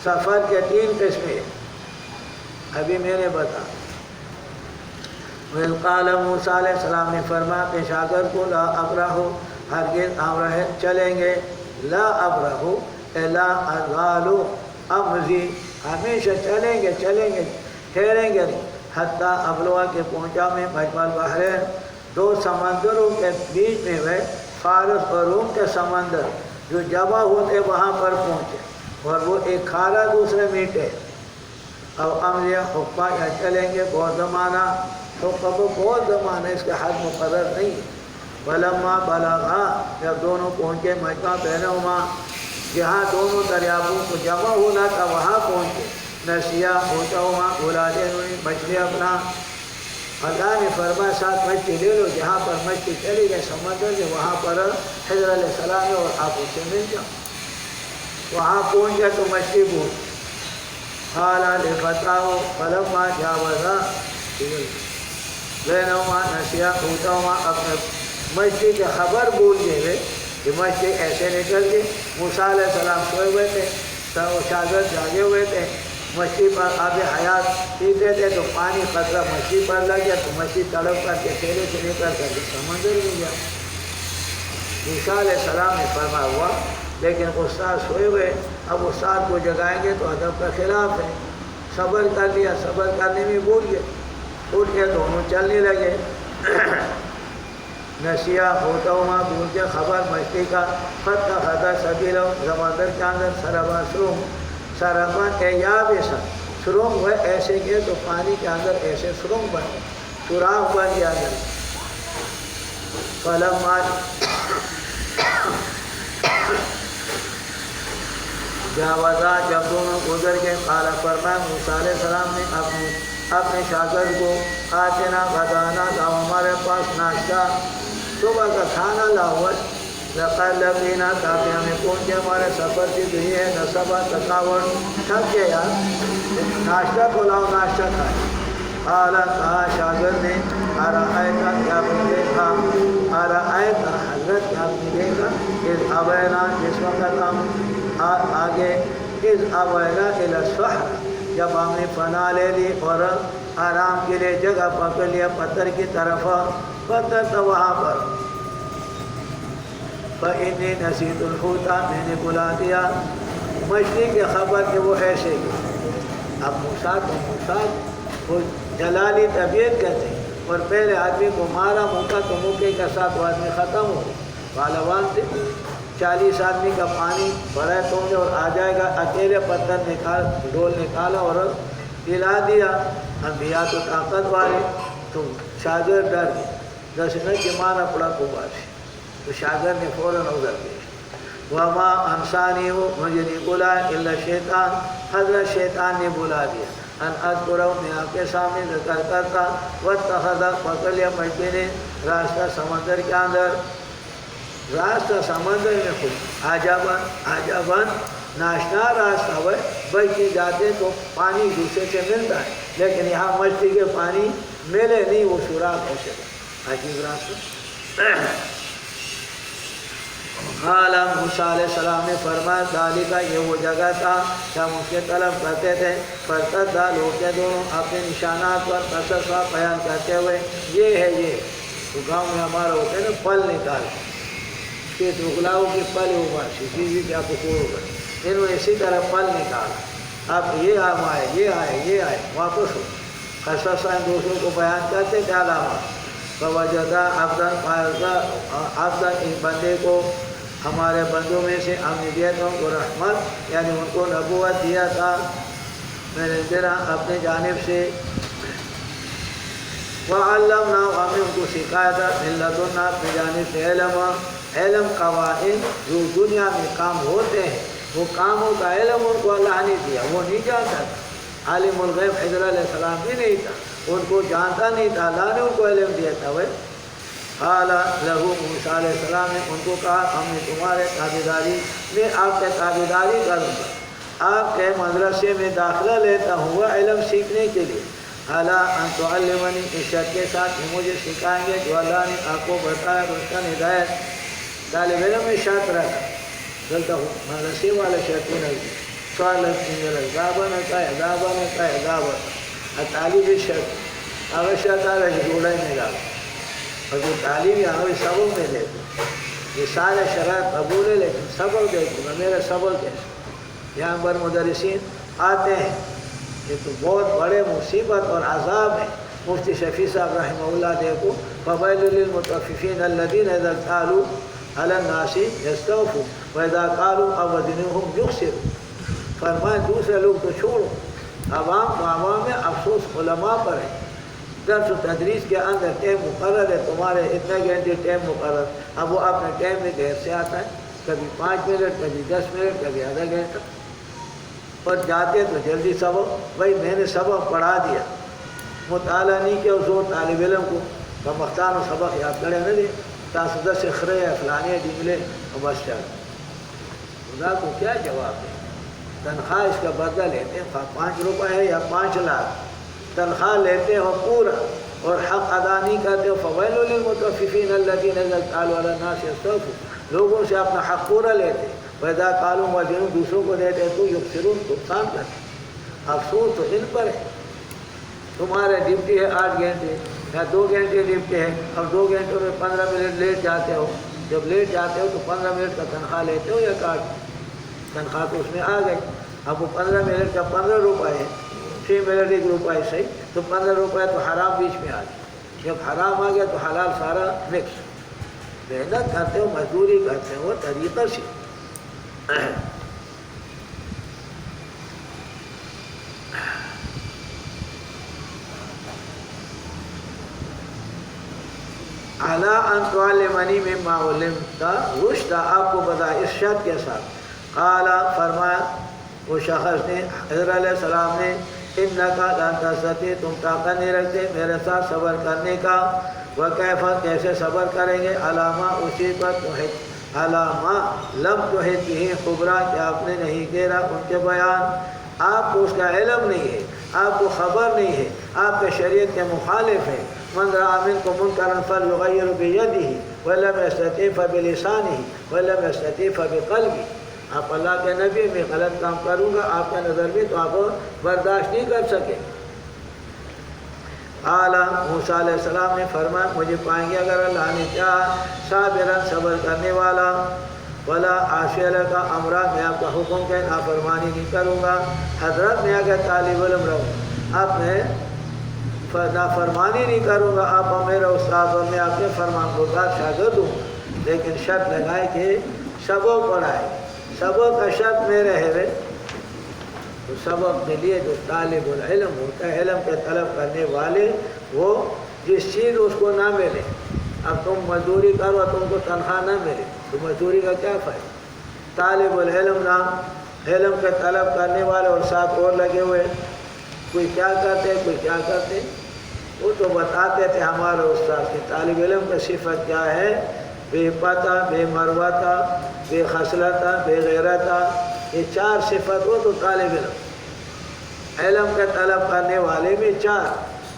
سفر کے 3 قسمیں ابھی میں نے بتا۔ وَإِذْ قَالَ موسیٰ علیہ السلام نے فرمایا کہ شاگرد کو لا ابرح، ہرگز ہم رہے چلیں گے، لا ابرح لا ازال امضی، ہمیشہ چلیں گے ٹھہریں گے حتیٰ ابلغ کے پہنچا میں مجمع البحرین، 2 سمندروں کے بیچ میں ہوئے، فارس اور روم کے سمندر جو جمع ہوتے وہاں پر پہنچے، اور وہ ایک کھارا دوسرے میٹھے، اور امضی حقبہ یا چلیں گے بہت زمانہ، حقبہ بہت زمانہ، اس کا حد مقرر نہیں ہے۔ ولما بلغا، جب دونوں پہنچے مجمع بینہما، جہاں دونوں دریاؤں کو جمع ہونا تھا وہاں پہنچے، نسیا ہوتا ہوا بلا دے انہوں نے مچھلی اپنا، اللہ نے فرمایا ساتھ مچھلی لے لو، جہاں پر مچھلی چلی گئے سمندر سے وہاں پر خضر علیہ السلام ہے، اور آپ اس سے مل جاؤ، وہاں پہنچ گئے تو مچھلی بھول، قال لفتاه فلما جاوزا بینہما نسیا ہوتا ہوا، اپنے مچھلی کی خبر بھول گئے کہ مچھلی ایسے نکل گئی، موسیٰ علیہ السلام سوئے ہوئے تھے، شاگرد جاگے ہوئے تھے، مچھلی پر آب حیات پیتے تھے، تو پانی قطرہ مچھلی پر لگ گیا، تو مچھلی تڑپ کر کے تیرے سے نکل کر کے سمندر میں گیا۔ موسیٰ علیہ السلام نے فرمایا ہوا، لیکن استاد سوئے ہوئے، اب استاد کو جگائیں گے تو ادب کا خلاف ہے، صبر کر لیا، صبر کرنے میں بھول گئے، اٹھ کے دونوں چلنے لگے، نسیا ہوتا ہوا بھول کے خبر مچھلی کا، خط خدا سبیل سمندر کے اندر سربا سربن یابسا، سرنگ ہوئے ایسے گئے تو پانی کے اندر ایسے سرنگ بن گئے، سوراخ بن گیا اندر۔ فلما جاوزا، جب دونوں گزر گئے، قال فرمایا موسیٰ علیہ السلام نے اپنے شاگرد کو، آتنا غدانا، لاؤ ہمارے پاس ناشتہ، صبح کا کھانا لاؤ، لقد لقینا، تاکہ ہمیں پہنچے ہمارے سفر سے دنیا ہے نصبہ تھکاوٹ، تھک گئے یار، ناشتہ کو لاؤ، ناشتہ کھائے۔ قال، کہا شاگرد نے، ارأیت، کیا ملے گا، ارأیت حضرت کیا ملے گا، اذ اوینا، جس وقت ہم آگے، اذ اوینا الی الصحرا، جب ہم نے پناہ لے لی اور آرام کے لیے جگہ پکڑ لیا پتھر کی طرف، پتھر تھا وہاں پر، فإنی نسیت الحوت، میں نے بلا دیا مچھلی کی خبر کہ وہ ایسے ہی۔ اب موسیٰ وہ جلالی طبیعت کہتے ہیں، اور پہلے آدمی کو مارا موقع تو موقع کے ساتھ وہ آدمی ختم ہو، پہلوان تھے، 40 آدمی کا پانی بڑا توڑے اور آ جائے گا، اکیلے پتھر ڈول نکالا اور پلا دیا، انبیاء تو طاقت والے، تو شاگرد ڈر گئے، دسنا کہ مارا پڑا کوباسی، تو شاگرد نے فوراً ادھر گئے، وما انسانی ہو، مجھے نہیں بلایا الا شیطان، حضرت شیطان نے بلا دیا، ان اذکرہ، میں آپ کے سامنے ذکر کرتا، واتخذ، پکڑ لیا مچھلی نے، راستہ سمندر کے اندر، راستہ سمندر میں خود عجباً ناشنا راستہ ہوئے، بلکہ جاتے تو پانی دوسرے سے ملتا ہے، لیکن یہاں مچھلی کے پانی ملے نہیں، وہ سوراخ ہو سکتا، عجیب راستہ۔ قال، موسیٰ علیہ السلام نے فرمایا، ذالک، یہ وہ جگہ تھا جب ہم اس کے طلب کرتے تھے، فرتدا، لوٹے دونوں اپنے نشانات پر قصص بیان کرتے ہوئے، یہ ہے، یہ تو گاؤں میں ہمارا ہوتا ہے نا، پل نکال کے رگلاؤ کی پل ہوگا، کسی کیا پکوڑ ہوگا، انہوں نے اسی طرح پل نکالا، اب یہ آئے، یہ آئے، یہ آئے، واپس ہو، خصوصاً دوسروں کو بیان کرتے تھے علامات فوجدہ افضل اس بندے کو ہمارے بندوں میں سے ہم نے دیا تھا ان کو رحمت یعنی ان کو نبوت دیا تھا میرے ذرا اپنے جانب سے وعلمنا ہم نے ان کو سکھایا تھا من لدنا اپنی جانب سے علم قواعد جو دنیا میں کام ہوتے ہیں وہ کاموں کا علم ان کو اللہ نے دیا وہ نہیں جانتا تھا عالم الغیب حضرت علیہ السلام بھی نہیں تھا ان کو جانتا نہیں تھا اللہ نے ان کو علم دیا تھا وہ قال لہو موسیٰ علیہ السلام نے ان کو کہا ہم نے تمہارے تابعداری میں آپ کے تابعداری کروں گا آپ کے مدرسے میں داخلہ لیتا ہوں وہ علم سیکھنے کے لیے اعلیٰ ان تعلمنی اس شرط کے ساتھ کہ مجھے سکھائیں گے جو اللہ نے آپ کو بتایا روشن ہدایت طالب علم میں شرط رکھا چلتا ہوں مدرسے والے شرط نہیں سوال طالب شرط اگر شرط آ رہے جوڑا ہی نہیں ڈالا اور جو تعلیم یہاں سبق میں دے دوں یہ سارے شرائط قبول ہے لیکن سبق دے دوں گا میرے سبق کیسے یہاں پر مدرسین آتے ہیں یہ تو بہت بڑے مصیبت اور عذاب ہے مفتی شفیع صاحب رحمہ اللہ دیکھو فویل للمطففین الذین اذا اکتالوا علی الناس یستوفون واذا قالوا او وزنوهم یخسرون فرمائے دوسرے لوگ تو چھوڑو عوام میں افسوس علماء پر ہے درس و تدریس کے اندر ٹائم مقرر ہے تمہارے اتنے گھنٹے ٹائم مقرر اب وہ اپنے ٹائم میں دیر سے آتا ہے کبھی 5 منٹ کبھی 10 منٹ کبھی آدھا گھنٹہ اور جاتے تو جلدی سبق بھائی میں نے سبق پڑھا دیا مطالعہ نہیں کیا زور طالب علم کو بمختار و سبق یاد کرے نہ دے تاسدہ سے خرے فلانے جملے اور بس چل خدا کو کیا جواب ہے تنخواہ اس کا بدلہ لیتے ہیں 5 روپے ہے یا 5 لاکھ تنخواہ لیتے ہو پورا اور حق ادا نہیں کرتے ہو فویل للمطففین الذین اذا اکتالوا علی الناس یستوفون لوگوں سے اپنا حق پورا لیتے وَإِذَا قَالُوا وَزِنُوا دوسروں کو دیتے تو یخسرون نقصان کرتے افسوس تو ان پر ہے تمہارے ڈیوٹی ہے 8 گھنٹے یا 2 گھنٹے ڈیوٹی ہے اب 2 گھنٹوں میں 15 منٹ لیٹ جاتے ہو جب لیٹ جاتے ہو تو 15 منٹ کا تنخواہ لیتے ہو یا کاٹ تنخواہ تو اس میں آ گئی اب وہ 15 منٹ کا 15 روپے ہے 6 منٹ 1 روپے صحیح تو 15 روپے تو حرام بیچ میں آ گیا جب حرام آ گیا تو حلال سارا مکس محنت کرتے ہو مزدوری کرتے ہو طریقہ سے اعلیٰ ان تعلمنی مما علمت رشد آپ کو بتا اس شرط کے ساتھ قال فرمایا وہ شخص نے حضرت علیہ السلام نے انکا لن تستطیع تم طاقت نہیں رکھتے میرے ساتھ صبر کرنے کا وکیف کیسے صبر کریں گے علامہ اسی پر تحت علامہ لم تحت به خبرا کہ آپ نے نہیں گھیرا ان کے بیان آپ کو اس کا علم نہیں ہے آپ کو خبر نہیں ہے آپ کے شریعت کے مخالف ہے من رأى منكم منكرا فليغيره بيده ولم يستطع فبلسانه ولم يستطع فبقلبه آپ اللہ کے نبی میں غلط کام کروں گا آپ کے نظر میں تو آپ برداشت نہیں کر سکے اعلیٰ موسیٰ علیہ السلام نے فرمایا مجھے پائیں گے اگر اللہ نے چاہا صابرا صبر کرنے والا ولا عاصی کا امرا میں آپ کا حکم کہ نافرمانی نہیں کروں گا حضرت میں اگر طالب علم رہوں آپ میں نافرمانی نہیں کروں گا آپ میرا استاد اور میں آپ کے فرمان بردار شاگرد ہوں لیکن شرط لگائے کہ سبق پڑھائے سبق کا شرط میرے ہے تو سبق کے لیے جو طالب العلم ہوتا ہے علم کے طلب کرنے والے وہ جس چیز اس کو نہ ملے اب تم مزدوری کرو تم کو تنخواہ نہ ملے تو مزدوری کا کیا فائدہ طالب العلم نام علم کے طلب کرنے والے اور ساتھ اور لگے ہوئے کوئی کیا کرتے کوئی کیا کرتے وہ تو بتاتے تھے ہمارے استاد کہ طالب علم کا صفت کیا ہے بے پتہ بے مروتہ بے خصلتہ بے غیرتہ یہ 4 صفت ہو تو طالب علم کے طلب کرنے والے میں 4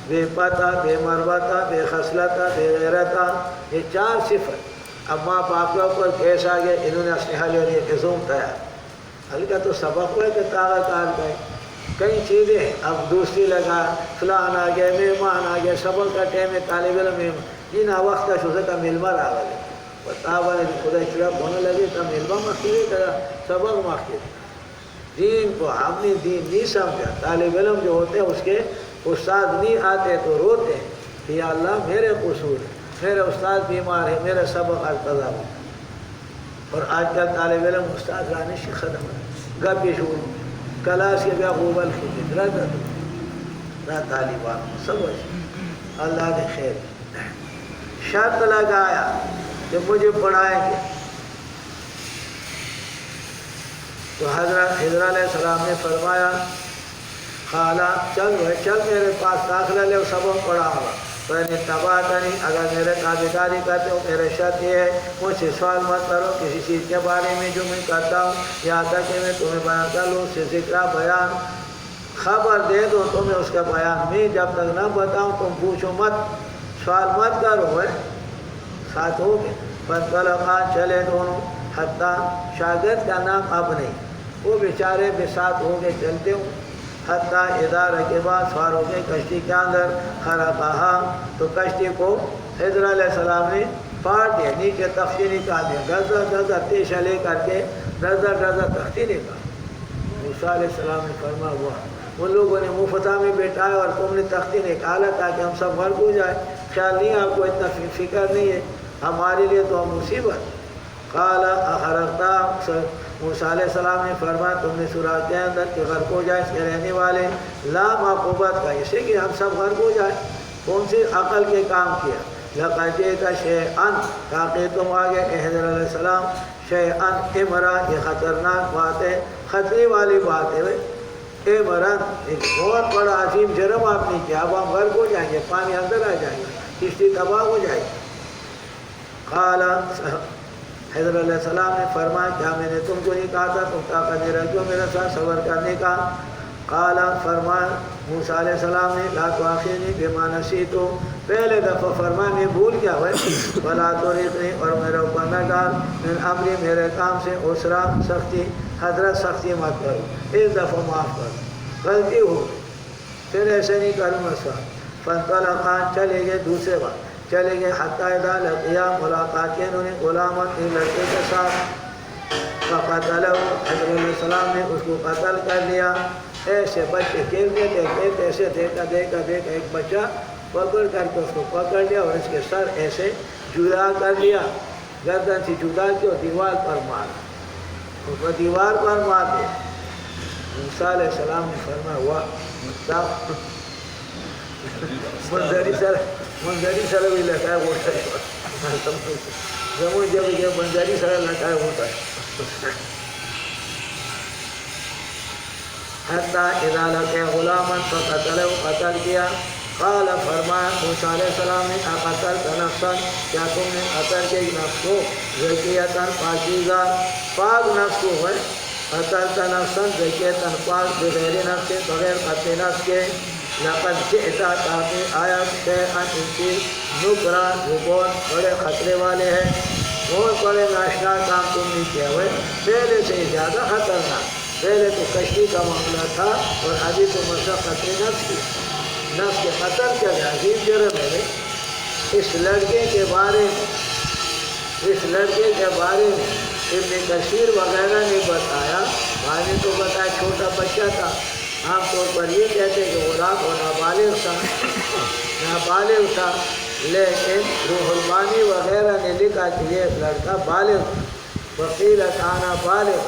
بے پتہ بے مروتہ بے خصلتہ بے غیرتہ یہ 4 صفت اب ماں باپ کے اوپر کیس آ گئے انہوں نے اسلحہ لے لیا ہزوم تیار ہلکا تو سبق ہوئے کہ طاقت آ گئے کئی چیزیں ہیں اب دوسری لگا فلان آ گیا مہمان آ گیا سبق کا ٹائم ہے طالب علم ان وقت شوزے کا ملما آ گئے بتاوا نے خدا شراب ہونے لگے تو ملما مخصوص کرا سبق مخصوص دین کو ہم نے دین نہیں سمجھا طالب علم جو ہوتے ہیں اس کے استاد نہیں آتے تو روتے ہیں کہ یا اللہ میرے قصور ہے، میرے استاد بیمار ہے، میرا سبق آج قضا ہو۔ اور آج کل طالب علم استاد رانی سے ختم ہے، گپ شروع کلاس کے بیا غوبل خدمت رہا طالبان سمجھ اللہ نے خیر شرط لگایا کہ مجھے پڑھائیں گے۔ تو حضرت خضر علیہ السلام نے فرمایا خالہ چل میرے پاس داخلہ لے اور سبق پڑھاؤں گا۔ تو تباتنی اگر میرے تابعداری کرتے ہو میرے شرط یہ ہے مجھ سے سوال مت کرو کسی چیز کے بارے میں جو میں کرتا ہوں، یہاں تک کہ میں تمہیں بیان کر لوں، اس سے ذکر بیان خبر دے دو تمہیں اس کا بیان، میں جب تک نہ بتاؤں تم پوچھو مت، سوال مت کرو ہے ساتھ ہو گئے۔ فانطلقا چلے دونوں، حتیٰ شاگرد کا نام اب نہیں، وہ بیچارے بے ساتھ ہو گئے چلتے ہوں، حتیٰ اذا رکبا سوار ہو گئے کشتی کے اندر، خرقہا تو کشتی کو خضر علیہ السلام نے پاٹ دیا، نیچے تختی نکال دیا، ڈزا تیشہ لے کر کے ڈزا تختی نکال۔ موسیٰ علیہ السلام نے فرما ہوا ان لوگوں نے مفتہ میں بیٹھایا اور تم نے تختی نکالا تاکہ ہم سب غرق ہو جائے، خیال نہیں آپ کو اتنا فکر نہیں ہے ہمارے لیے تو مصیبت۔ قال اخرقتا موسیٰ علیہ السلام نے فرمایا تم نے سوراخ کے اندر کہ غرق ہو جائے اس کے رہنے والے، لا معقوبت کا اسے کہ ہم سب غرق ہو جائے، کون سی عقل کے کام کیا۔ لقد جئت شیئا تاکہ تم آگے حضرت علیہ السلام شیئا امرا، یہ خطرناک بات ہے، خطرے والی بات ہے، امرا ایک بہت بڑا عظیم جرم آپ نے کیا، اب ہم غرق ہو جائیں گے، پانی اندر آ جائے گا، کشتی تباہ ہو جائے گی۔ قال حضرت علیہ السلام نے فرمایا کیا میں نے تم کو نہیں کہا تھا تم طاقت نہیں رکھتے ہو میرے ساتھ صبر کرنے کا۔ قال فرمایا موسیٰ علیہ السلام نے لا تؤاخذنی بما نسیت، پہلے دفعہ فرمایا میں بھول گیا ہے، ولا ترهقنی اور میرے اوپر نہ ڈال، من امری میرے کام سے عسرا سختی، حضرت سختی مت کرو، ایک دفعہ معاف کرو، غلطی ہو پھر ایسے نہیں کروں گا سر۔ فانطلقا چلے گئے دوسرے بار چلے گئے، حتیٰ اذا لقیا ملاقات کی انہوں نے غلامن ایک لڑکے کے ساتھ، فقتلہ حضرت علیہ السلام نے اس کو قتل کر لیا۔ ایسے بچے کھیلتے تھے ایسے دیکھا ایک بچہ پکڑ کر کے اس کو پکڑ لیا اور اس کے سر ایسے جدا کر لیا، گردن سے جدا کی اور دیوار پر مارا، اس کو دیوار پر مار دیا۔ موسیٰ علیہ السلام نے فرمایا ہوا منظری سر بھی لٹایا ہوتا ہے، زمین جب یہ منظری سر لٹایا ہوتا ہے۔ حتیٰ اذا لقیا غلامن فقتلہ قتل کیا۔ قال فرمایا موسیٰ علیہ السلام نے اقتلت نفسا، کیا تم نے قتل کے نفس کو زکیۃ پاکیزہ، پاک نفس کو ہے، قتلت نفسا زکیۃ پاک بغیر نفس، بغیر قتل نفس کے، لقد جئت تاکہ آیا شیئا ان کی نکرا جو بہت بڑے خطرے والے ہیں، بہت بڑے ناشنا کام تم نے کیا ہوئے، پہلے سے زیادہ خطرناک، پہلے تو کشتی کا معاملہ تھا اور ابھی تو مسئلہ قتل نفس کی، نفس کے قتل کا عظیم جرم ہے۔ اس لڑکے کے بارے میں ابن کثیر وغیرہ نے بتایا، بھائی نے تو بتایا چھوٹا بچہ تھا، عام طور پر یہ کہتے کہ غلام اور نابالغ تھا، لیکن روح المانی وغیرہ نے لکھا کہ یہ لڑکا بالغ، وقیل کانا بالغ،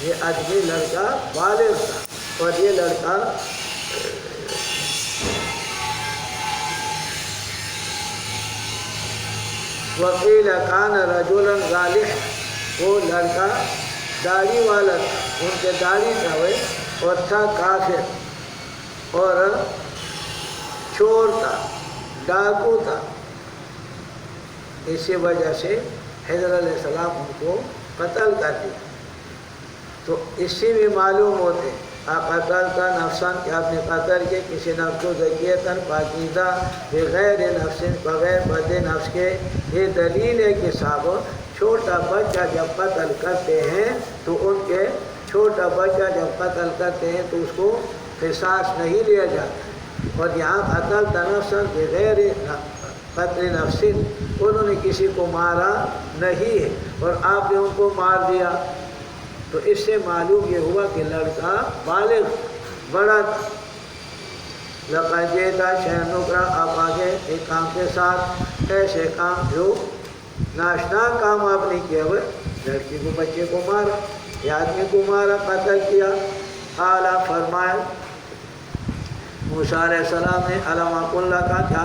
یہ آدمی لڑکا بالغ تھا اور یہ لڑکا وقیل کانا رجلا غالح، وہ لڑکا داڑھی والا تھا، ان کے داڑھی تھا وہ، اور تھا کافر اور چور تھا، ڈاکو تھا، اسی وجہ سے حضرت علیہ السلام ان کو قتل کر دیا۔ تو اس سے بھی معلوم ہوتے قتلت نفسا کہ آپ نے قتل کے کسی نفس کو زکیۃ پاکیزہ بغیر نفس، بغیر بد نفس کے، یہ دلیل ہے کہ صاحب چھوٹا بچہ جب قتل کرتے ہیں تو ان کے چھوٹا بچہ جب قتل کرتے ہیں تو اس کو قصاص نہیں لیا جاتا، اور یہاں قتلت نفسا بغیر قتل نفس، انہوں نے کسی کو مارا نہیں ہے اور آپ نے ان کو مار دیا، تو اس سے معلوم یہ ہوا کہ لڑکا بالغ بڑا تھا۔ لقد جئتا شیئا نکرا، آپ آگے ایک کام کے ساتھ، ایسے کام جو ناشنا کام آپ نے کیا ہوئے، لڑکی کو بچے کو مارا یا آدمی کو مارا، قتل کیا۔ اعلیٰ فرمایا موسیٰ علیہ السلام نے الم اقل لک، کیا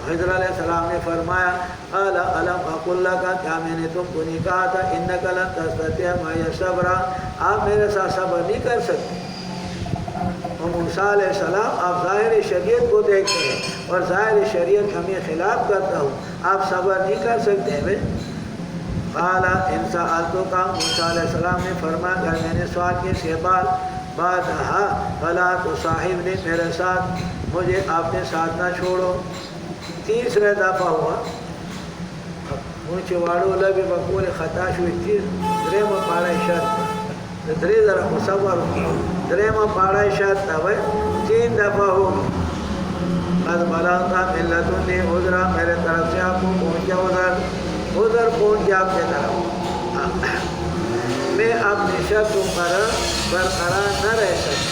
خضر علیہ السلام نے فرمایا اعلیٰ الم اقل لک، کیا میں نے تم کو نہیں کہا تھا انک لن تستطیع معی صبرا، آپ میرے ساتھ صبر نہیں کر سکتے۔ اور موسیٰ علیہ السلام آپ ظاہر شریعت کو دیکھتے ہیں اور ظاہر شریعت ہمیں خلاف کرتا ہوں، آپ صبر نہیں کر سکتے ہیں۔ قال ان سألتک، موسیٰ علیہ السلام نے فرمایا اگر میں نے سوال کیا سے بعد فلا تصاحبنی، میرے ساتھ مجھے اپنے ساتھ نہ چھوڑو۔ تیسرے دفعہ ہوا مجھے واڑو لبی بقول خطا شوی، دریم پاڑے شرط دری ذرا مصور کی، دریم پاڑے شرط تھا بھائی، 3 دفعہ ہو قد بلغت من لدنی عذرا، میرے طرف سے آپ کو پہنچ گیا عذر پہنچ گیا آپ کے طرف، میں اپنی شرط پر برقرار نہ رہ سکتا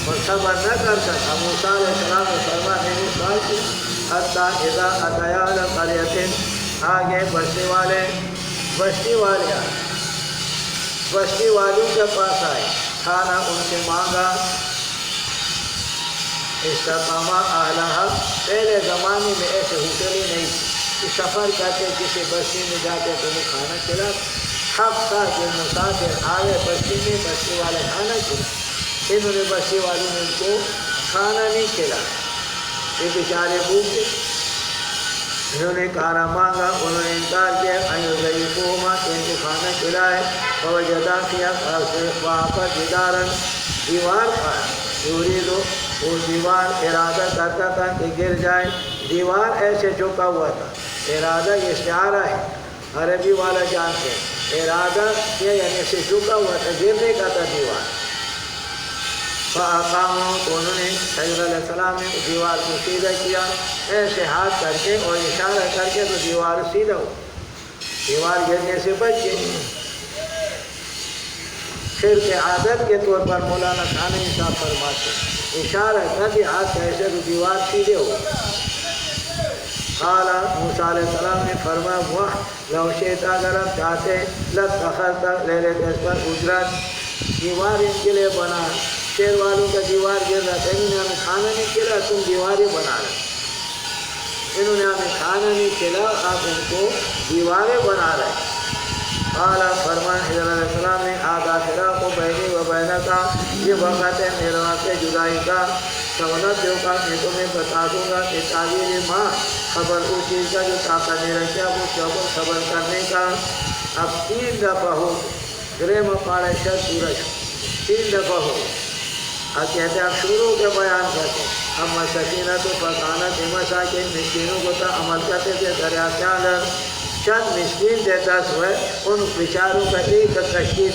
اور صبر نہ کر سکتا۔ موسیٰ علیہ السلام نے فرمایا میں نے سوال کی حتی اذا اتیا الی قریۃ، آگے بستی والوں کے پاس آئے، کھانا ان سے مانگا، استقامہ اہلہا، پہلے زمانے میں ایسے ہوٹلیں نہیں تھی کہ سفر کرتے کسی بستی میں جاتے تو انہیں کھانا کھلا، ہفتہ جو مسافر آئے بستی میں، بستی والے کھانا کھلا، انہوں نے بستی والوں نے ان کو کھانا نہیں کھلا، یہ بیچارے بھوکے، انہوں نے کھانا مانگا، انہوں نے انکار کیا ایضیفوہما کہ ان کو کھانا کھلائے، فوجدا فیہا، وہاں پر جدارن، دیوار پر، یریدو، وہ دیوار ارادہ کرتا تھا کہ گر جائے، دیوار ایسے جھکا ہوا تھا، ارادہ یہ استعارہ ہے، عربی والا جانتے ہیں، ارادہ یہ یعنی اسے جھکا ہوا تھا، گرنے کا تھا دیوار۔ فَأَقَامُوا، تو انہوں نے خضر علیہ السلام نے دیوار کو سیدھا کیا، ایسے ہاتھ کر کے اور اشارہ کر کے تو دیوار سیدھا ہو، دیوار گرنے سے بچ گئی۔ پھر کے عادت کے طور پر مولانا تھانوی صاحب فرماتے اشارہ کر دیا ہاتھ کیسے تو دیوار سیدھے ہو۔ قال موسیٰ علیہ السلام نے فرمایا واہ لو شئت، اگر آپ چاہتے لاتخذت، لے لیتے اس پر اجرت، دیوار ان کے لیے بنا، شہر والوں کا دیوار گر رہا تھا، انہوں نے ہمیں کھانا نہیں کھلا، تم دیواریں بنا رہے، انہوں نے ہمیں کھانا نہیں کھلا، آپ ان کو دیواریں بنا رہے۔ قال فرمان حضرت علیہ السلام نے آدھا فراق بینی و بینک، یہ وقت ہے میرے واسطے جدائی کا، سہولت جو کا میں تمہیں بتا دوں گا کہ تعبیر ماں خبر اس چیز کا جو طاقت نہیں رکھا وہ چوبر خبر کرنے کا۔ اب 3 دفعہ ہو گرے پاڑے شد سورج 3 دفعہ ہو، اب کہتے ہیں اب شروع کے بیان کرتے ہیں، ہم سکینہ تو فکانت مساکین، مسکینوں کو تھا عمل کرتے تھے دریا کے اندر، چند مسکین تھے 10 ہوئے، ان بیچاروں کا ایک کشتی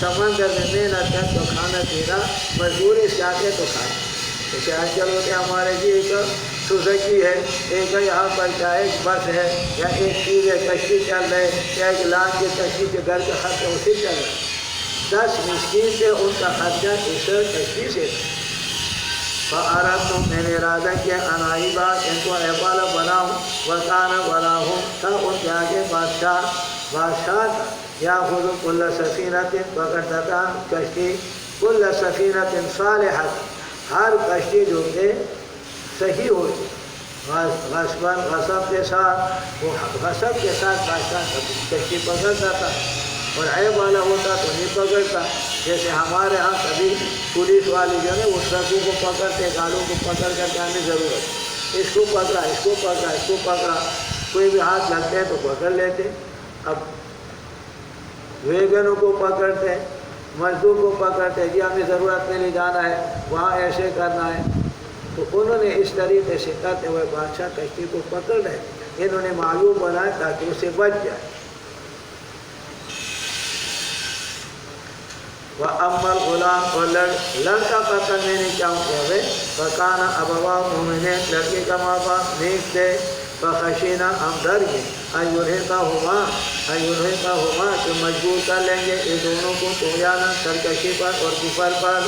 سمندر میں محنت کر تو کھانا پینا مزدوری سے آتے تو کھانا، جیسے آج کل ہوتے ہمارے جی ایک سوزکی ہے، ایک یہاں پر کیا ایک بس ہے یا ایک چیز ہے کشتی چل رہے یا ایک لان کی کشتی کے گھر کا خرچہ اسی چل رہا ہے، 10 مسکین تھے ان کا خرچہ اس کشتی سے تھا۔ فَأَرَدْتُ، میں نے ارادہ کیا انائی بات ان کو احبالہ بناؤں، وَكَانَ وَلَاهُمْ، تھا ان کے آگے بادشاہ تھا، یا خود کل سفینت، پکڑتا تھا کشتی کل سفینت صالحت، ہر کشتی جو کہ صحیح ہوتی، غصب کے ساتھ، وہ غصب کے ساتھ بادشاہ کشتی پکڑتا تھا، اور عیب والا ہوتا تو نہیں پکڑتا، جیسے ہمارے ہاں کبھی پولیس والی جو ہے وہ ٹرکوں کو پکڑتے، گاڑیوں کو پکڑ کر کے ہمیں ضرورت، اس کو پکڑا، اس کو پکڑا، اس کو پکڑا، کوئی بھی ہاتھ لگتے ہیں تو پکڑ لیتے۔ اب ویگنوں کو پکڑتے، مزدور کو پکڑتے، جی ہمیں ضرورت میں نہیں جانا ہے، وہاں ایسے کرنا ہے، تو انہوں نے اس طریقے سے کرتے ہوئے بادشاہ کشتی کو پکڑ رہے، انہوں نے معلوم بنایا تاکہ اسے بچ جائے۔ وَأَمَّا الْغُلَامُ، اور لڑکا قتل میں نے کیا کیا ہے، فَكَانَ أَبَوَاهُ مُؤْمِنَيْنِ، لڑکے کا ماں باپ نیک تھے، فَخَشِينَا، ہم ڈر گئے، أَن يُرْهِقَهُمَا، کہ مجبور کر لیں گے یہ دونوں کو طغیاناً، سرکشی پر اور کفر پر۔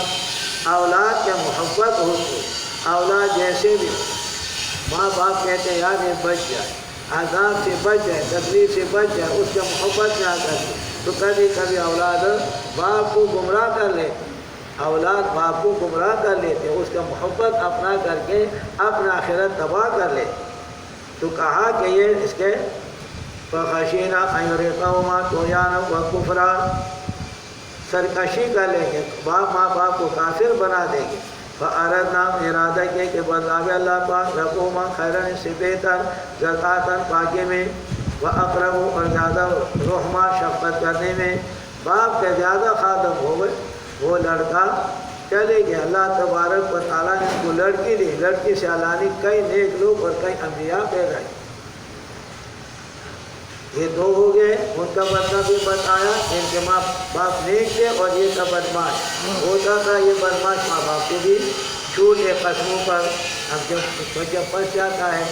اولاد کے محبت ہوتی اولاد جیسے بھی ماں باپ کہتے ہیں یار یہ بچ جائے، عذاب سے بچ جائے، تکلیف سے بچ جائے، اس کے محبت میں آ کر کے، تو کبھی کبھی اولاد باپ کو گمراہ کر لیتے، اولاد باپ کو گمراہ کر لیتے، اس کا محبت اپنا کر کے اپنا آخرت تباہ کر لیتے۔ تو کہا کہ یہ اس کے فخشینا ان یرهقهما طغیانا و کفرا، سرکشی کر لیں گے، باپ ماں باپ کو کافر بنا دیں گے۔ فاردنا، ارادہ کیا کہ بدلاوے اللہ پاک ربهما خیرن، اس سے بہتر، زکاتن پاکی میں، و اقرب، اور زیادہ رحمہ شفقت کرنے میں، باپ کے زیادہ خادم ہو گئے، وہ لڑکا چلے گیا، اللہ تبارک و تعالیٰ نے اس کو لڑکی دی، لڑکی سے اللہ نے کئی نیک لوگ اور کئی انبیاء پیدا کیے۔ یہ دو ہو گئے، ان کا مطلب بھی بتایا، ان کے ماں باپ نیک تھے اور یہ کا بدماش ہوتا تھا، یہ بدماش ماں باپ کو بھی جھوٹے قسموں پر، اب جب بچہ پھنس جاتا ہے،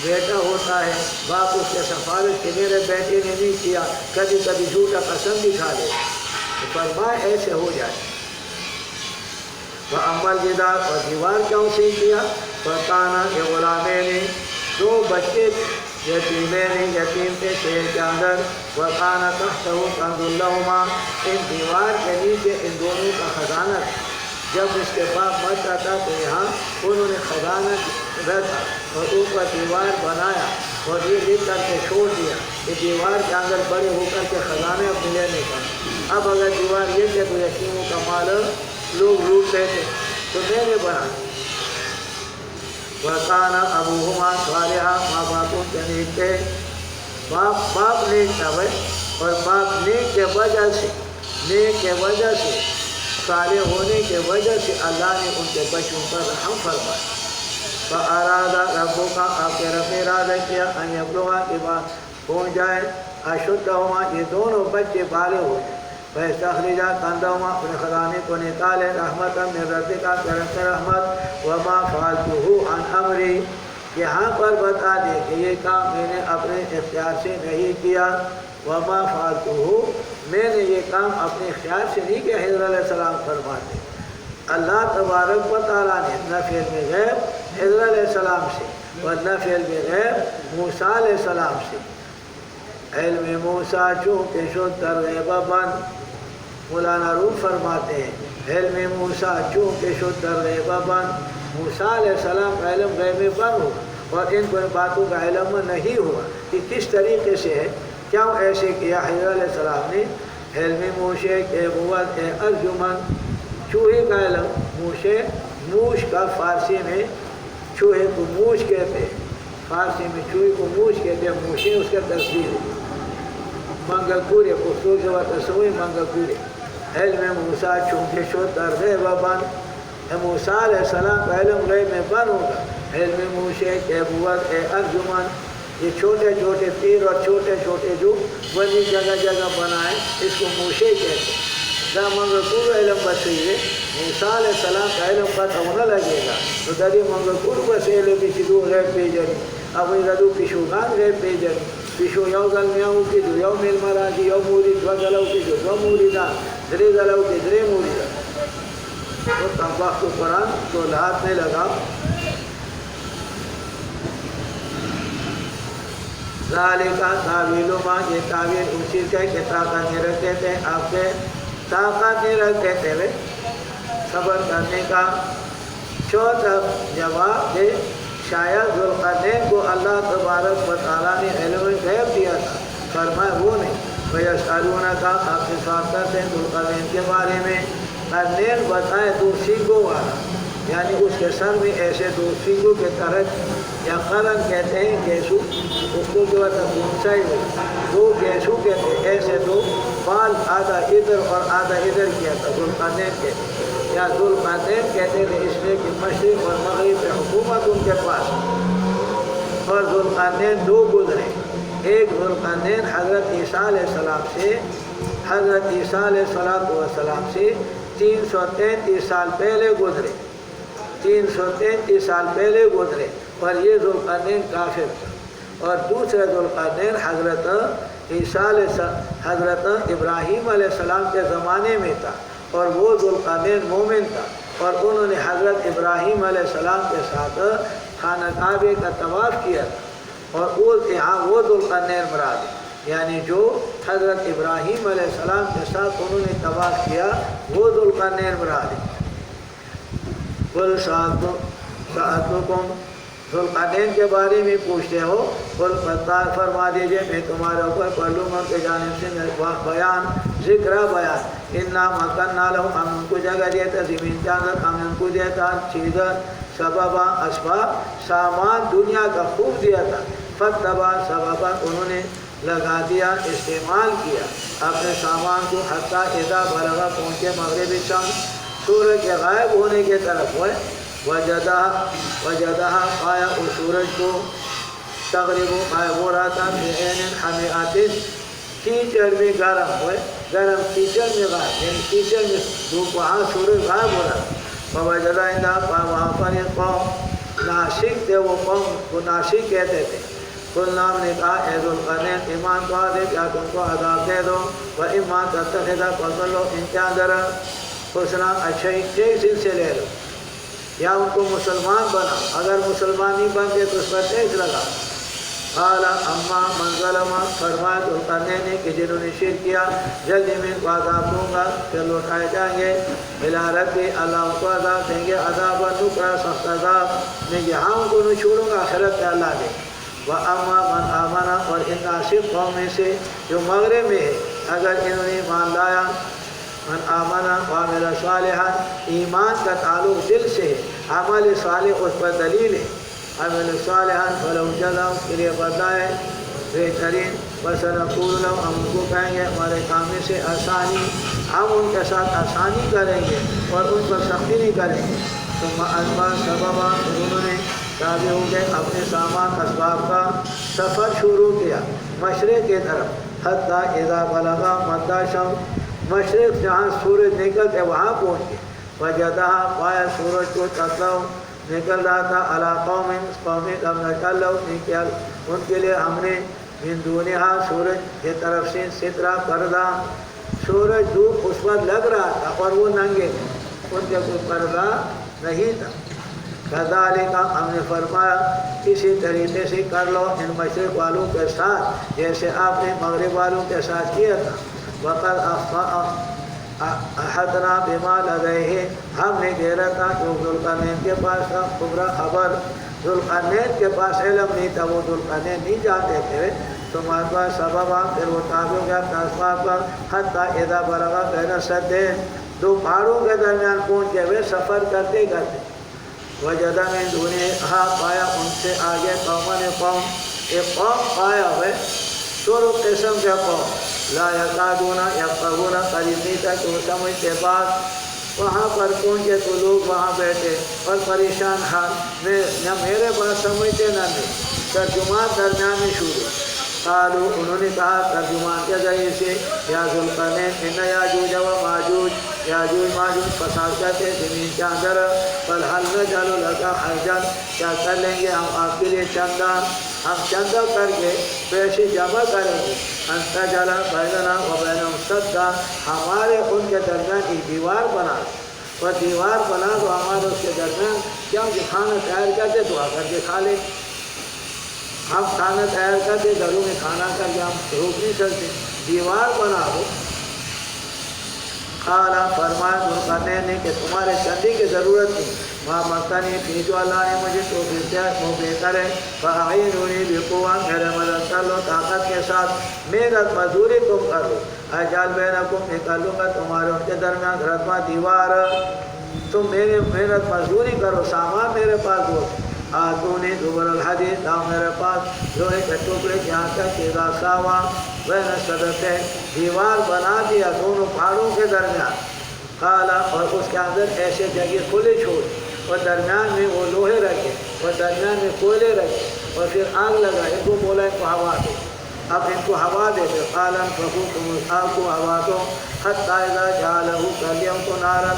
بیٹا ہوتا ہے، باپ اس کے سفارش کے میرے بیٹے نے نہیں کیا، کبھی کبھی جھوٹا قسم بھی کھا لے، تو فرمائے ایسے ہو جائے۔ وَأَمَّا الْجِدَارُ، اور دیوار کیوں سے کیا؟ فَكَانَ لِغُلَامَيْنِ، دو بچے یتیمین، یتیم تھے شہر کے اندر، وَكَانَ تَحْتَهُ كَنْزٌ لَهُمَا، ان دیوار کے نیچے ان دونوں کا خزانہ تھا۔ جب اس کے باپ مر جاتا تو یہاں انہوں نے خزانہ رکھا اور اوپر دیوار بنایا اور یہ لکھ کر کے چھوڑ دیا کہ دیوار کے اندر بڑے ہو کر کے خزانے اپنے لینے کا۔ اب اگر دیوار یہ کہ تو یتیموں کا مال لوگ لوٹ لیتے، تو میں نے بنا۔ وَكَانَ أَبُوهُمَا صَالِحًا، ماں باپوں کے نیک تھے، باپ نیک تھا بھائی، اور باپ نیک کے وجہ سے صالح ہونے کے وجہ سے اللہ نے ان کے بچوں پر رحم فرمایا۔ فَأَرَادَ رَبُّكَ، آپ کے رب نے ارادہ کیا، أَن يَبْلُغَا، کہ بات پہنچ جائے، أَشُدَّهُمَا، یہ دونوں بچے بالغ ہو جائیں، فَيَسْتَخْرِجَا كَنْزَهُمَا، اپنے خزانے کو نکالے، رحمةً من ربك، طرف سے رحمت، وَمَا فَعَلْتُهُ عَنْ أَمْرِي، یہاں پر بتا دے کہ یہ کام میں نے اپنے اختیار سے نہیں کیا، وَمَا فَعَلْتُهُ، میں نے یہ کام اپنے اختیار سے نہیں کیا۔ حضرت علیہ السلام فرماتے اللہ تبارک و تعالیٰ نے نفی علم غیب حضرت علیہ السلام سے اور نفی علم غیب موسیٰ علیہ السلام سے۔ علم موسیٰ چونکہ شد در غیبہ بند، مولانا روم فرماتے ہیں علم موسیٰ چونکہ شد در غیبہ بند، موسیٰ علیہ السلام کا علم غیب میں بند ہوا اور ان کو باتوں کا علم نہیں ہوا کہ کس طریقے سے ہے، کیوں ایسے کیا۔ حضرت علیہ السلام نے علم موشے کے قوت ارجمن، چوہے کا علم، موشے موش کا فارسی میں چوہے کو موش کہتے ہیں، فارسی میں چوہے کو موش کہتے ہیں، موشے اس کا تصویر ہے، منگلپورے خصوص و تصویر منگلپورے۔ علم موسیٰ چونکہ شد در غیب بند، موسیٰ علیہ السلام کا علم غیب میں بند ہوگا۔ علم موشے کے قوت ارجمن، یہ چھوٹے چھوٹے تیر اور چھوٹے چھوٹے جو بنی جگہ جگہ بنائے اس کو موشے کہتے ہیں۔ دا منگلپور علم بسی ہے، موسیٰ علیہ السلام کا علم پتہ ہونا لگے گا تو دری منگلپور بس علم کی دو غیب پیجنی، اب ردو پیشوگان غیب پیجنی، پیشو یو گل میاؤں کی جو یو میل مرادی، یو موری دو گلو کی جو دو موری دان، درے گلو کی درے موری دان۔ تو تم وقت قرآن تو لحاظ میں لگا ذالکہ تعویل ما، یہ تعویل اسی کا کہ طاقت نہیں رکھتے تھے، آپ کے طاقت نہیں رکھتے تھے صبر کرنے کا۔ چوتھا جواب دے، شاید ذوالقرنین کو اللہ تبارک و تعالیٰ نے علم غیب دیا تھا، فرمائے وہ نہیں۔ وَيَسْأَلُونَكَ، آپ سے سوال کرتے ہیں ذوالقرنین کے بارے میں، قرنین بتائے دو سینگوں والا، یعنی اس کے سر میں ایسے دو سینگوں کے طرح، یا قرن کہتے ہیں گیسو، اس کو جو ہے گونسائی ہو، دو گیسو کہتے ہیں، ایسے دو بال آدھا ادھر اور آدھا ادھر کیا تھا، ذوالقرنین کہتے ہیں، یا ذوالقرنین کہتے تھے اس لیے کہ مشرق اور مغرب پہ حکومت ان کے پاس، اور ذوالقرنین دو گزرے، ایک ذوالقرنین حضرت عیسیٰ علیہ السلام سے، حضرت عیسیٰ علیہ السلام سے 333 سال پہلے گزرے، 333 سال پہلے گزرے، اور یہ ذوالقرنین کافر تھا، اور دوسرے ذوالقرنین حضرت ابراہیم علیہ السلام کے زمانے میں تھا، اور وہ ذوالقرنین مومن تھا، اور انہوں نے حضرت ابراہیم علیہ السلام کے ساتھ خانہ کعبے کا طواف کیا اور وہ ذوالقرنین مراد ہے، یعنی جو حضرت ابراہیم علیہ السلام کے ساتھ انہوں نے طواف کیا وہ ذوالقرنین مراد ہے۔ قل سألتکم، ذوالقرنین کے بارے میں پوچھتے ہو، قل فرما دیجئے میں تمہارے اوپر پڑھ لوں گا کہ جانب سے بیان ذکر بیان، انا مکننا لہم، ہم ان کو جگہ دیتا زمین کے اندر، ہم ان کو دیتا چیز سببا اسباب سامان دنیا کا خوب دیا تھا، فتبا سببا انہوں نے لگا دیا استعمال کیا اپنے سامان کو، حتیٰ اذا بلغ پہنچے مغربی شمس، سورج کے غائب ہونے کے طرف ہوئے، وجدہ پایا اس سورج کو، تغرب غائب ہو رہا تھا، بعین حمیات، کیچڑ میں گرم ہوئے، گرم کیچڑ میں غائب، یعنی کیچڑ میں دھوپ، وہاں سورج غائب ہو رہا تھا، وجدہ وہاں پر ایک قوم ناشک تھے، وہ قوم کو ناشک کہتے تھے، قلنا ہم نے کہا اے ذوالقرنین ایمان تو آدھے کیا تم کو عذاب دے دو، وَإِمَّا تَتَّخِذَ پسند لو ان کے اندر حسنا اچھائی ٹیکس سے لے لو، یا ان کو مسلمان بنا، اگر مسلمان نہیں بنتے تو اس پر ٹیکس لگا۔ قال اما من ظلم، فرمایا ذوالقرنین نے کہ جنہوں نے شرک کیا، جلدی میں ان کو عذاب دوں گا، پھر لوٹائے جائیں گے، اِلیٰ ربی، اللہ ان کو عذاب دیں گے، عذاب نکرا، سخت عذاب، میں یہاں ان کو نہیں چھوڑوں گا، آخرت میں اللہ دے۔ وَأَمَّا مَنْ آمَنَ، اور ان ناصب قوم میں سے جو مغرب میں ہے، اگر انہوں نے ایمان لایا، من آمنہ وعمل صالحا، ایمان کا تعلق دل سے ہے، عمل صالح اس پر دلیل ہے، عمل صالحا فلہم جزا، اس کے لیے بدلہ ہے بہترین، وسنقول لہم، ہم ان کو کہیں گے ہمارے کام میں سے آسانی، ہم ان کے ساتھ آسانی کریں گے اور ان پر سختی نہیں کریں گے۔ ثم اتبع سببا، انہوں نے تابع ہو گئے اپنے سامان اسباب کا سفر شروع کیا مشرق کی طرف، حتیٰ اذا بلغا مدہ شمس، مشرق جہاں سورج نکلتے وہاں پہنچ گئے، وجدہ پایا سورج کو تطلع نکل رہا تھا، علی قوم، قوم لم نجعل لہم، ان کے لیے ہم نے من دونہا، سورج کی طرف سے سترہ پردہ، سورج دھوپ اس پر لگ رہا تھا اور وہ ننگے تھے، ان کے کوئی پردہ نہیں تھا۔ کذالک، ہم نے فرمایا اسی طریقے سے کر لو ان مشرق والوں کے ساتھ جیسے آپ نے مغرب والوں کے ساتھ کیا تھا۔ وقد احطنا بما لدیہ، ہم نے گھیرا تھا جو ذوالقرنین کے پاس تھا، خبر خبر، ذوالقرنین کے پاس علم نہیں تھا، وہ ذوالقرنین نہیں جانتے تھے، تو ماتبا سببا، پھر وہ تابع ہو گیا اپنا اسباب پر، حتیٰ اذا بلغا بین السدین، دو پہاڑوں کے درمیان پہنچ گئے ہوئے سفر کرتے کرتے، وجدہ من دونہا، پایا ان سے آگے قومن قوم، ایک قوم پایا ہوئے شروع قسم کے قوم، لا یکادون یفقہون، قریب نہیں تھا کہ وہ سمجھتے بات، وہاں پر پہنچے تو لوگ وہاں بیٹھے اور پریشان حال، نہ میرے بات سمجھتے نہ میں، ترجمان درمیان میں شروع، قالو، انہوں نے کہا ترجمان کے ذریعے سے، یا ذوالقرنین ان یاجوج و ماجوج، یاجوج ماجوج فساد کرتے زمین کے اندر، بل حل نجعل لک حرجا، کیا کر لیں گے ہم آپ کے لیے چندہ، ہم چندہ کر کے پیسے جمع کریں گے، ان تجعل بیننا و بینہم سدا، ہمارے ان کے درمیان ایک دیوار بنا دو، اور دیوار بنا دو ہمارے اس کے درمیان، کیونکہ کھانا تیار کرتے تو آ کر کے کھا لیں، ہم کھانا تیار کرتے گھروں میں کھانا کر کے ہم روک نہیں سکتے، دیوار بنا دو۔ قالا، فرمایا ذوالقرنین نے کہ تمہارے چندے کی ضرورت نہیں، ماں مکانی فی، جو اللہ نے مجھے توفیق دیا وہ بہتر ہے، فاعینونی بقوہ، میرے مدد کر لو طاقت کے ساتھ، محنت مزدوری تم کرو، اجعل بینکم، نکال لوں گا تمہارے ان کے درمیان ردما دیوار، تم میرے محنت مزدوری کرو، سامان میرے پاس ہو، آتونی زبر الحدید، لاؤ میرے پاس لوہے کے ٹکڑے جہاں تک اذا ساوا بین الصدفین، دیوار بنا دیا دونوں پہاڑوں کے درمیان، قالا، اور اس کے اندر ایسے جگہ کھلے چھوڑ، اور درمیان میں وہ لوہے رکھے اور درمیان میں کوئلے رکھے، اور پھر آگ لگا، ان کو بولا ان کو ہوا دو، اب ان کو ہوا دیتے، قالا انفخوا، تم اس آگ کو ہوا دو، حتی اذا جعلہ، کر لیا ان کو نارا،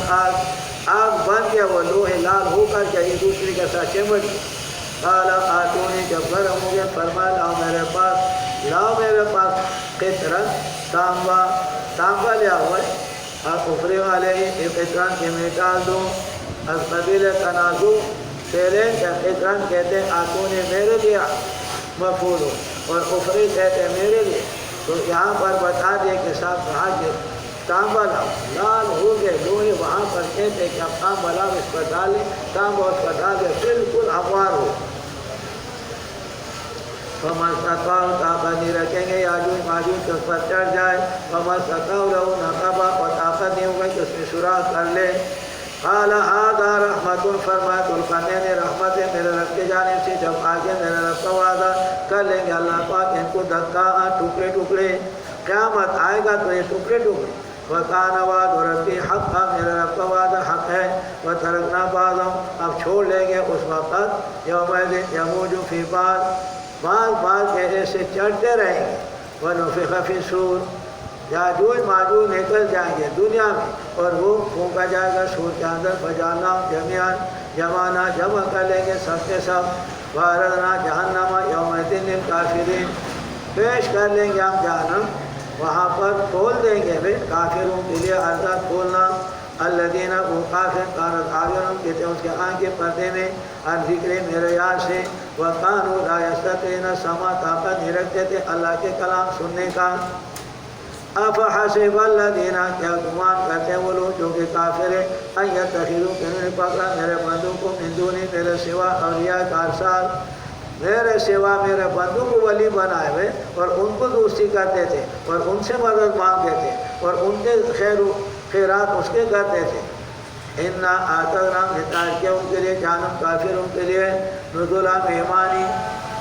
آگ بن گیا، وہ لوہے لال ہو کر کے ایک دوسرے کے ساتھ چمٹ گئے، قالا آتونی، جب گرم ہو گیا فرمایا لاؤ میرے پاس قطرن، تانبا لیا ہوا ہے، آپ اوپرے والے قطرن کے میں ڈال دو، از قبیل تنازع فعلین کا اکرام کہتے ہیں آتون میرے لیے مفعول اور افری کہتے ہیں میرے لیے. تو یہاں پر بتا دے کہ صاحب کہا کہ تانبا لاؤ لال ہو گئے لوہے وہاں پر کہتے کہ اب تانبا لاؤ اس پر ڈالیں تانبا اس پر ڈالے بالکل ہموار ہو. فَمَسْتَطَاعُوا طاقت نہیں رکھیں گے یاجوج ماجوج اس پر چڑھ جائے. فَمَسْتَطَاعُوا لَهُ نَقَبًا اور طاقت نہیں ہوگا کہ اس میں سوراخ کر لے. قَالَ هَذَا رَحْمَةٌ فرمایا ذوالقرنین نے رحمت ہے میرے رب کی جانب سے. جب آگے میرے رب کا وعدہ کر لیں گے اللہ پاک ان کو دھکا ٹکڑے ٹکڑے قیامت آئے گا تو یہ ٹکڑے ٹکڑے. وَكَانَ وَعْدُ رَبِّي حَقًّا میرے رب کا وعدہ حق ہے. وَتَرَكْنَا بَعْضَهُمْ اب چھوڑ لیں گے اس وقت يَوْمَئِذٍ يَمُوجُ فِي بعض بعض ایسے چڑھتے رہیں گے. وَنُفِخَ فِي الصُّورِ یاجوج ماجوج نکل جائیں گے دنیا میں اور وہ پھونکا جائے گا سور کے اندر. فَجَعَلْنَاهُمْ جَمِيعًا جمعنا جمع کر لیں گے سب کے سب. وَعَرَضْنَا جَهَنَّمَ يَوْمَئِذٍ لِلْكَافِرِينَ پیش کر لیں گے ہم جہنم وہاں پر کھول دیں گے کافروں کے لیے عرضہ کھولنا. الذین وہ کافر کانت اعینہم کہتے ہیں اس کے آنکھیں پردے میں عن ذکر میرے یاد سے. وَكَانُوا لَا يَسْتَطِيعُونَ سَمْعًا طاقت نہیں رکھتے تھے اللہ کے کلام سننے کا. أَفَحَسِبَ الَّذِينَ کیا گمان کرتے ہیں وہ لوگ جو کہ کافر ہیں أَن يَتَّخِذُوا کہ انہوں نے پکڑا میرے بندوں کو من دونی میرے سوا اولیاء کارسار میرے سوا میرے بندوں کو ولی بنائے ہوئے اور ان کو دوستی کرتے تھے اور ان سے مدد مانگتے تھے اور ان کے خیر و خیرات اس کے کرتے تھے. اِنَّا أَعْتَدْنَا ہدایت کیا ان کے لیے جہنم کافروں کے لیے نزلا مہمانی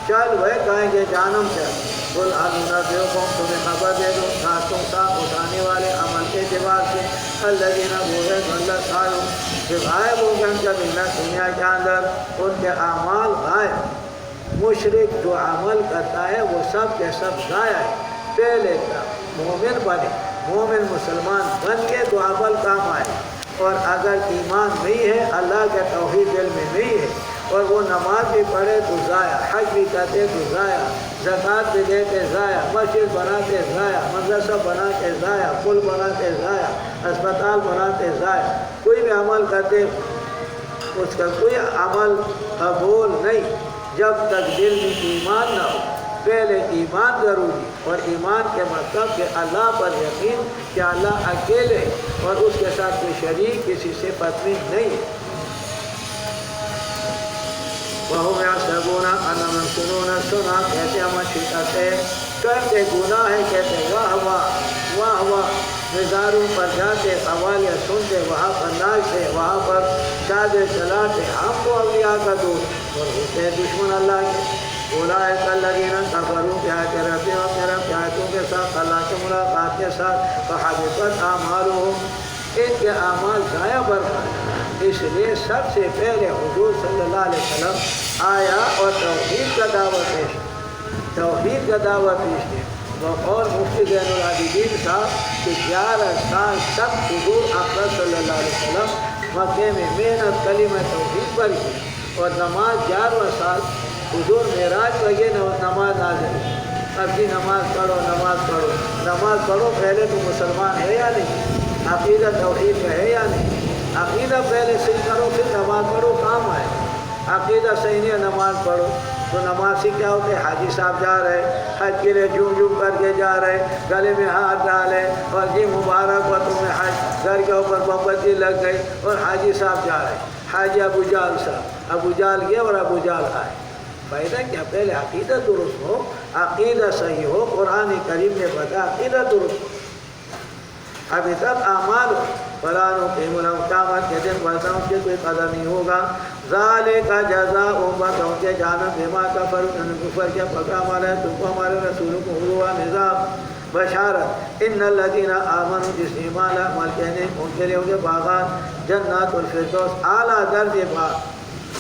چل وہ کہیں گے جہنم چل. قُلْ هَلْ نُنَبِّئُكُمْ تمہیں خبر دے دو ساتوں ساتھ اٹھانے والے عمل کے اعتبار سے الذین وہ ہے ضل سعیہم کہ غائب ہو گئے ان کا محنت دنیا کے اندر ان کے اعمال غائب. مشرک جو عمل کرتا ہے وہ سب کے سب ضائع ہے. پہلے مومن بنے مومن مسلمان بن کے تو عمل کام آئے. اور اگر ایمان نہیں ہے اللہ کے توحید دل میں نہیں ہے اور وہ نماز بھی پڑھے تو ضائع حج بھی کرتے تو ضائع زکوٰۃ بھی دیتے ضائع مسجد بناتے ضائع مدرسہ بناتے ضائع پل بناتے ضائع اسپتال بناتے ضائع کوئی بھی عمل کرتے اس کا کوئی عمل قبول نہیں جب تک دل میں ایمان نہ ہو. پہلے ایمان ضروری اور ایمان کے مطلب کہ اللہ پر یقین کہ اللہ اکیلے اور اس کے ساتھ کوئی شریک کسی سے پتنی نہیں. وَهُمْ يَحْسَبُونَ أَنَّهُمْ يُحْسِنُونَ صُنْعًا کہتے ہم اچھی کرتے کرتے گناہ ہے کہتے واہ واہ واہ واہ مزاروں پر جاتے قوالیاں سنتے وہاں پر ناچتے وہاں پر شادیں چلاتے. ہم تو اولیاء کا دوست اور ہوتے ہیں دشمن اللہ کے. اولئک الذین کفروا بآیات ربہم اپنے رب کی آیتوں کے ساتھ اللہ کے ملاقات کے ساتھ فحبطت اعمالهم ان کے اعمال ضائع برباد. اس لیے سب سے پہلے حضور صلی اللہ علیہ وسلم آیا اور توحید کا دعوت پیش توحید کا دعوت پیش کیا. اور مفتی زین العابدین صاحب کہ 11 سال تک حضور اکرم صلی اللہ علیہ وسلم مکے میں محنت کلمہ توحید پر کی اور نماز 11 سال حضور معراج لگے نماز نازل. اب جی نماز پڑھو پہلے تو مسلمان ہے یا نہیں عقیدہ توحید میں ہے یا نہیں. عقیدہ پہلے صحیح کرو پھر نماز پڑھو کام آئے. عقیدہ صحیح نہیں ہے نماز پڑھو تو نماز سے کیا ہوتے حاجی صاحب جا رہے حج کے لیے جھوم جھوم کر کے جا رہے گلے میں ہاتھ ڈالے اور جی مبارک ہوا تمہیں حج گھر کے اوپر بمبتی لگ گئی اور حاجی صاحب جا رہے حاجی ابو جال صاحب ابو جال گئے اور ابو جال آئے. فائدہ کیا پہلے عقیدہ درست ہو عقیدہ صحیح ہو. قرآن کریم نے بتا عقیدہ درست ہو ابھی تک اعمال فلاں قیامت کے دن بڑھتا اس کے کوئی قدر نہیں ہوگا. ذالک جزاء بتاؤں کے جانب بما کفر کفر کیا پکڑا ہمارے تم کو ہمارے رسولوں کو ہوا نظام بشارت ان الذین آمنوا جس ایمان عمل کہنے ان کے لیے ہوگے باغات جنات الفردوس اعلیٰ درجے باغ.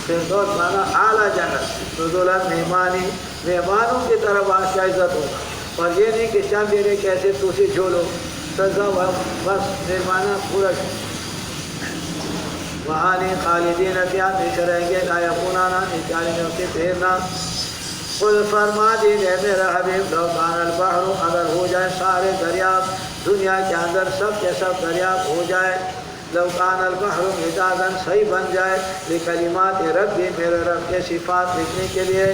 فردوس مانا اعلیٰ جنت نزلا مہمانوں کی طرف بادشاہ عزت ہوگا. اور یہ نہیں کہ شام میرے کیسے توسی جھولو سزا بس مہمانہ پورا وہاں نہیں خالدین فیہا ہمیشہ رہیں گے لا یبغونہا نکالیں گے اسے پھیرنا. قل فرما دیجئے میرا حبیب لو کان البحر اگر ہو جائے سارے دریاب دنیا کے اندر سب کے سب دریاب ہو جائے لو کان البحر مدادا صحیح بن جائے لکلمات ربی میرے رب کے صفات لکھنے کے لیے،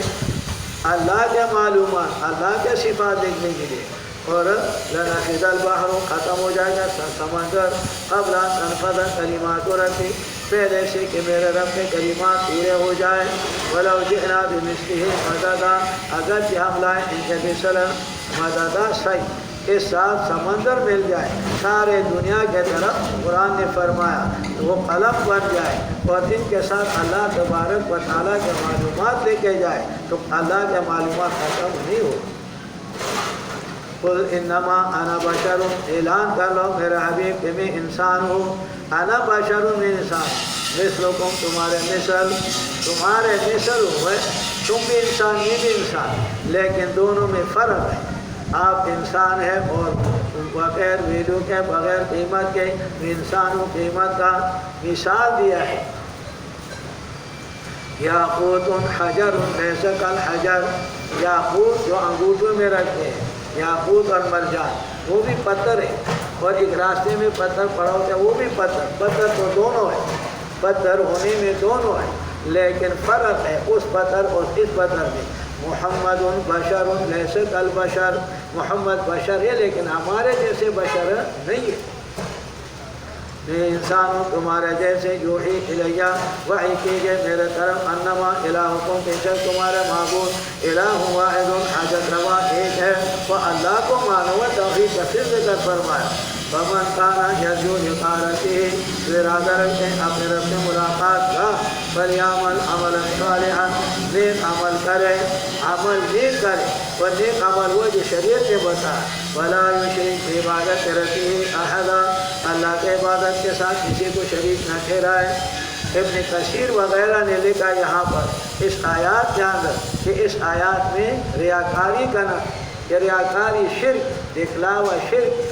اللہ کے معلومات، اللہ کے صفات لکھنے کے لیے، اور لنفد البحر ختم ہو جائے گا سمندر قبل ان تنفذ کلمات ربی پہلے سے کہ میرے رب کے کلمات پورے ہو جائے، ولو جئنا بمثلہ مددا اگرچہ ہم لائیں ان کے مثل مددا صحیح کے ساتھ سمندر مل جائے سارے دنیا کے طرف، قرآن نے فرمایا وہ قلم بن جائے اور ان کے ساتھ اللہ تبارک و تعالیٰ کے معلومات لے کے جائے تو اللہ کے معلومات ختم نہیں ہو۔ قل انما انا بشر، اعلان کر لو میرے حبیب کہ میں انسان ہوں، انا بشر میں انسان، مثلکم تمہارے مثل ہوئے، تم بھی انسان یہ بھی انسان، لیکن دونوں میں فرق ہے، آپ انسان ہیں اور بغیر ویلو کے بغیر قیمت کے انسان و قیمت کا مثال دیا ہے۔ یاقوت حجر لیس کالحجر، یاقوت جو انگوٹھوں میں رکھتے ہیں، یاقوت اور مرجان وہ بھی پتھر ہے، اور ایک راستے میں پتھر پڑا ہوتا ہے وہ بھی پتھر تو دونوں ہے، پتھر ہونے میں دونوں ہے، لیکن فرق ہے اس پتھر اور اس پتھر میں۔ محمد بشر لیس کالبشر، محمد بشر ہے لیکن ہمارے جیسے بشر نہیں ہے، میں انسان ہوں تمہارے جیسے، یوحی الیہ وحی کیجئے میرے طرف، انما الہکم بے شک تمہارا معبود الہ واحد حاجت روا ایک ہے، وہ اللہ کو مانو، توحید کا پھر ذکر فرمایا۔ فمن کان یرجو لقاء ربہ، جو ارادہ رکھتے ہیں اپنے رب سے ملاقات کا، فلیعمل عملا صالحا، نیک عمل کرے، عمل نیک کرے، اور نیک عمل وہ جو شریعت نے بتایا، ولا یشرک بعبادت ربہ احدا، اللہ کے عبادت کے ساتھ کسی کو شریک نہ ٹھہرائے۔ ابن کثیر وغیرہ نے لکھا یہاں پر اس آیات کے اندر کہ اس آیات میں ریاکاری کا نہ، کہ ریاکاری شرک، دکھلاوا شرک،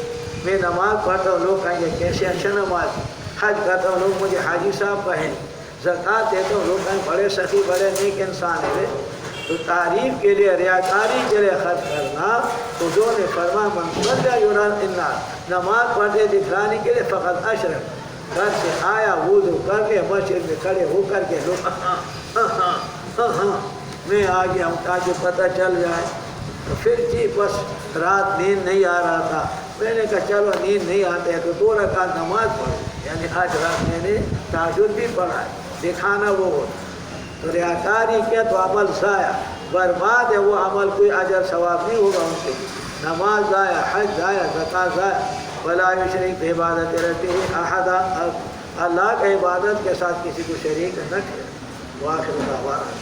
میں نماز پڑھتا ہوں لوگ کہیں گے کیسے اچھا نماز، حج کرتا ہوں لوگ مجھے حاجی صاحب کہیں، زکوٰۃ دیتا ہوں لوگ کہیں بڑے سخی بڑے نیک انسان ہے، تو تعریف کے لیے ریاکاری کے لیے خرچ کرنا، حضور نے فرمایا من صلی یرا الناس، نماز پڑھتے دکھلانے کے لیے فقط اشرک، گھر سے آیا وضو کر کے مسجد میں کھڑے ہو کر کے لوگ میں آ گیا ہوں تاکہ پتہ چل جائے، تو پھر جی بس رات نیند نہیں آ رہا تھا، میں نے کہا چلو نیند نہیں آتے ہے تو 2 رکعت نماز پڑھو، یعنی آج رات میں نے تہجد بھی پڑھا ہے، دکھانا وہ ہوتا، تو ریاکاری کیا تو عمل ضائع برباد ہے، وہ عمل کوئی اجر ثواب نہیں ہوگا ان کے لیے، نماز ضائع، حج ضائع، زکوٰۃ ضائع۔ ولا یشرک بعبادت ربہ احدا، اللہ کے عبادت کے ساتھ کسی کو شریک نہ ٹھہرائے۔ وآخر دعوانا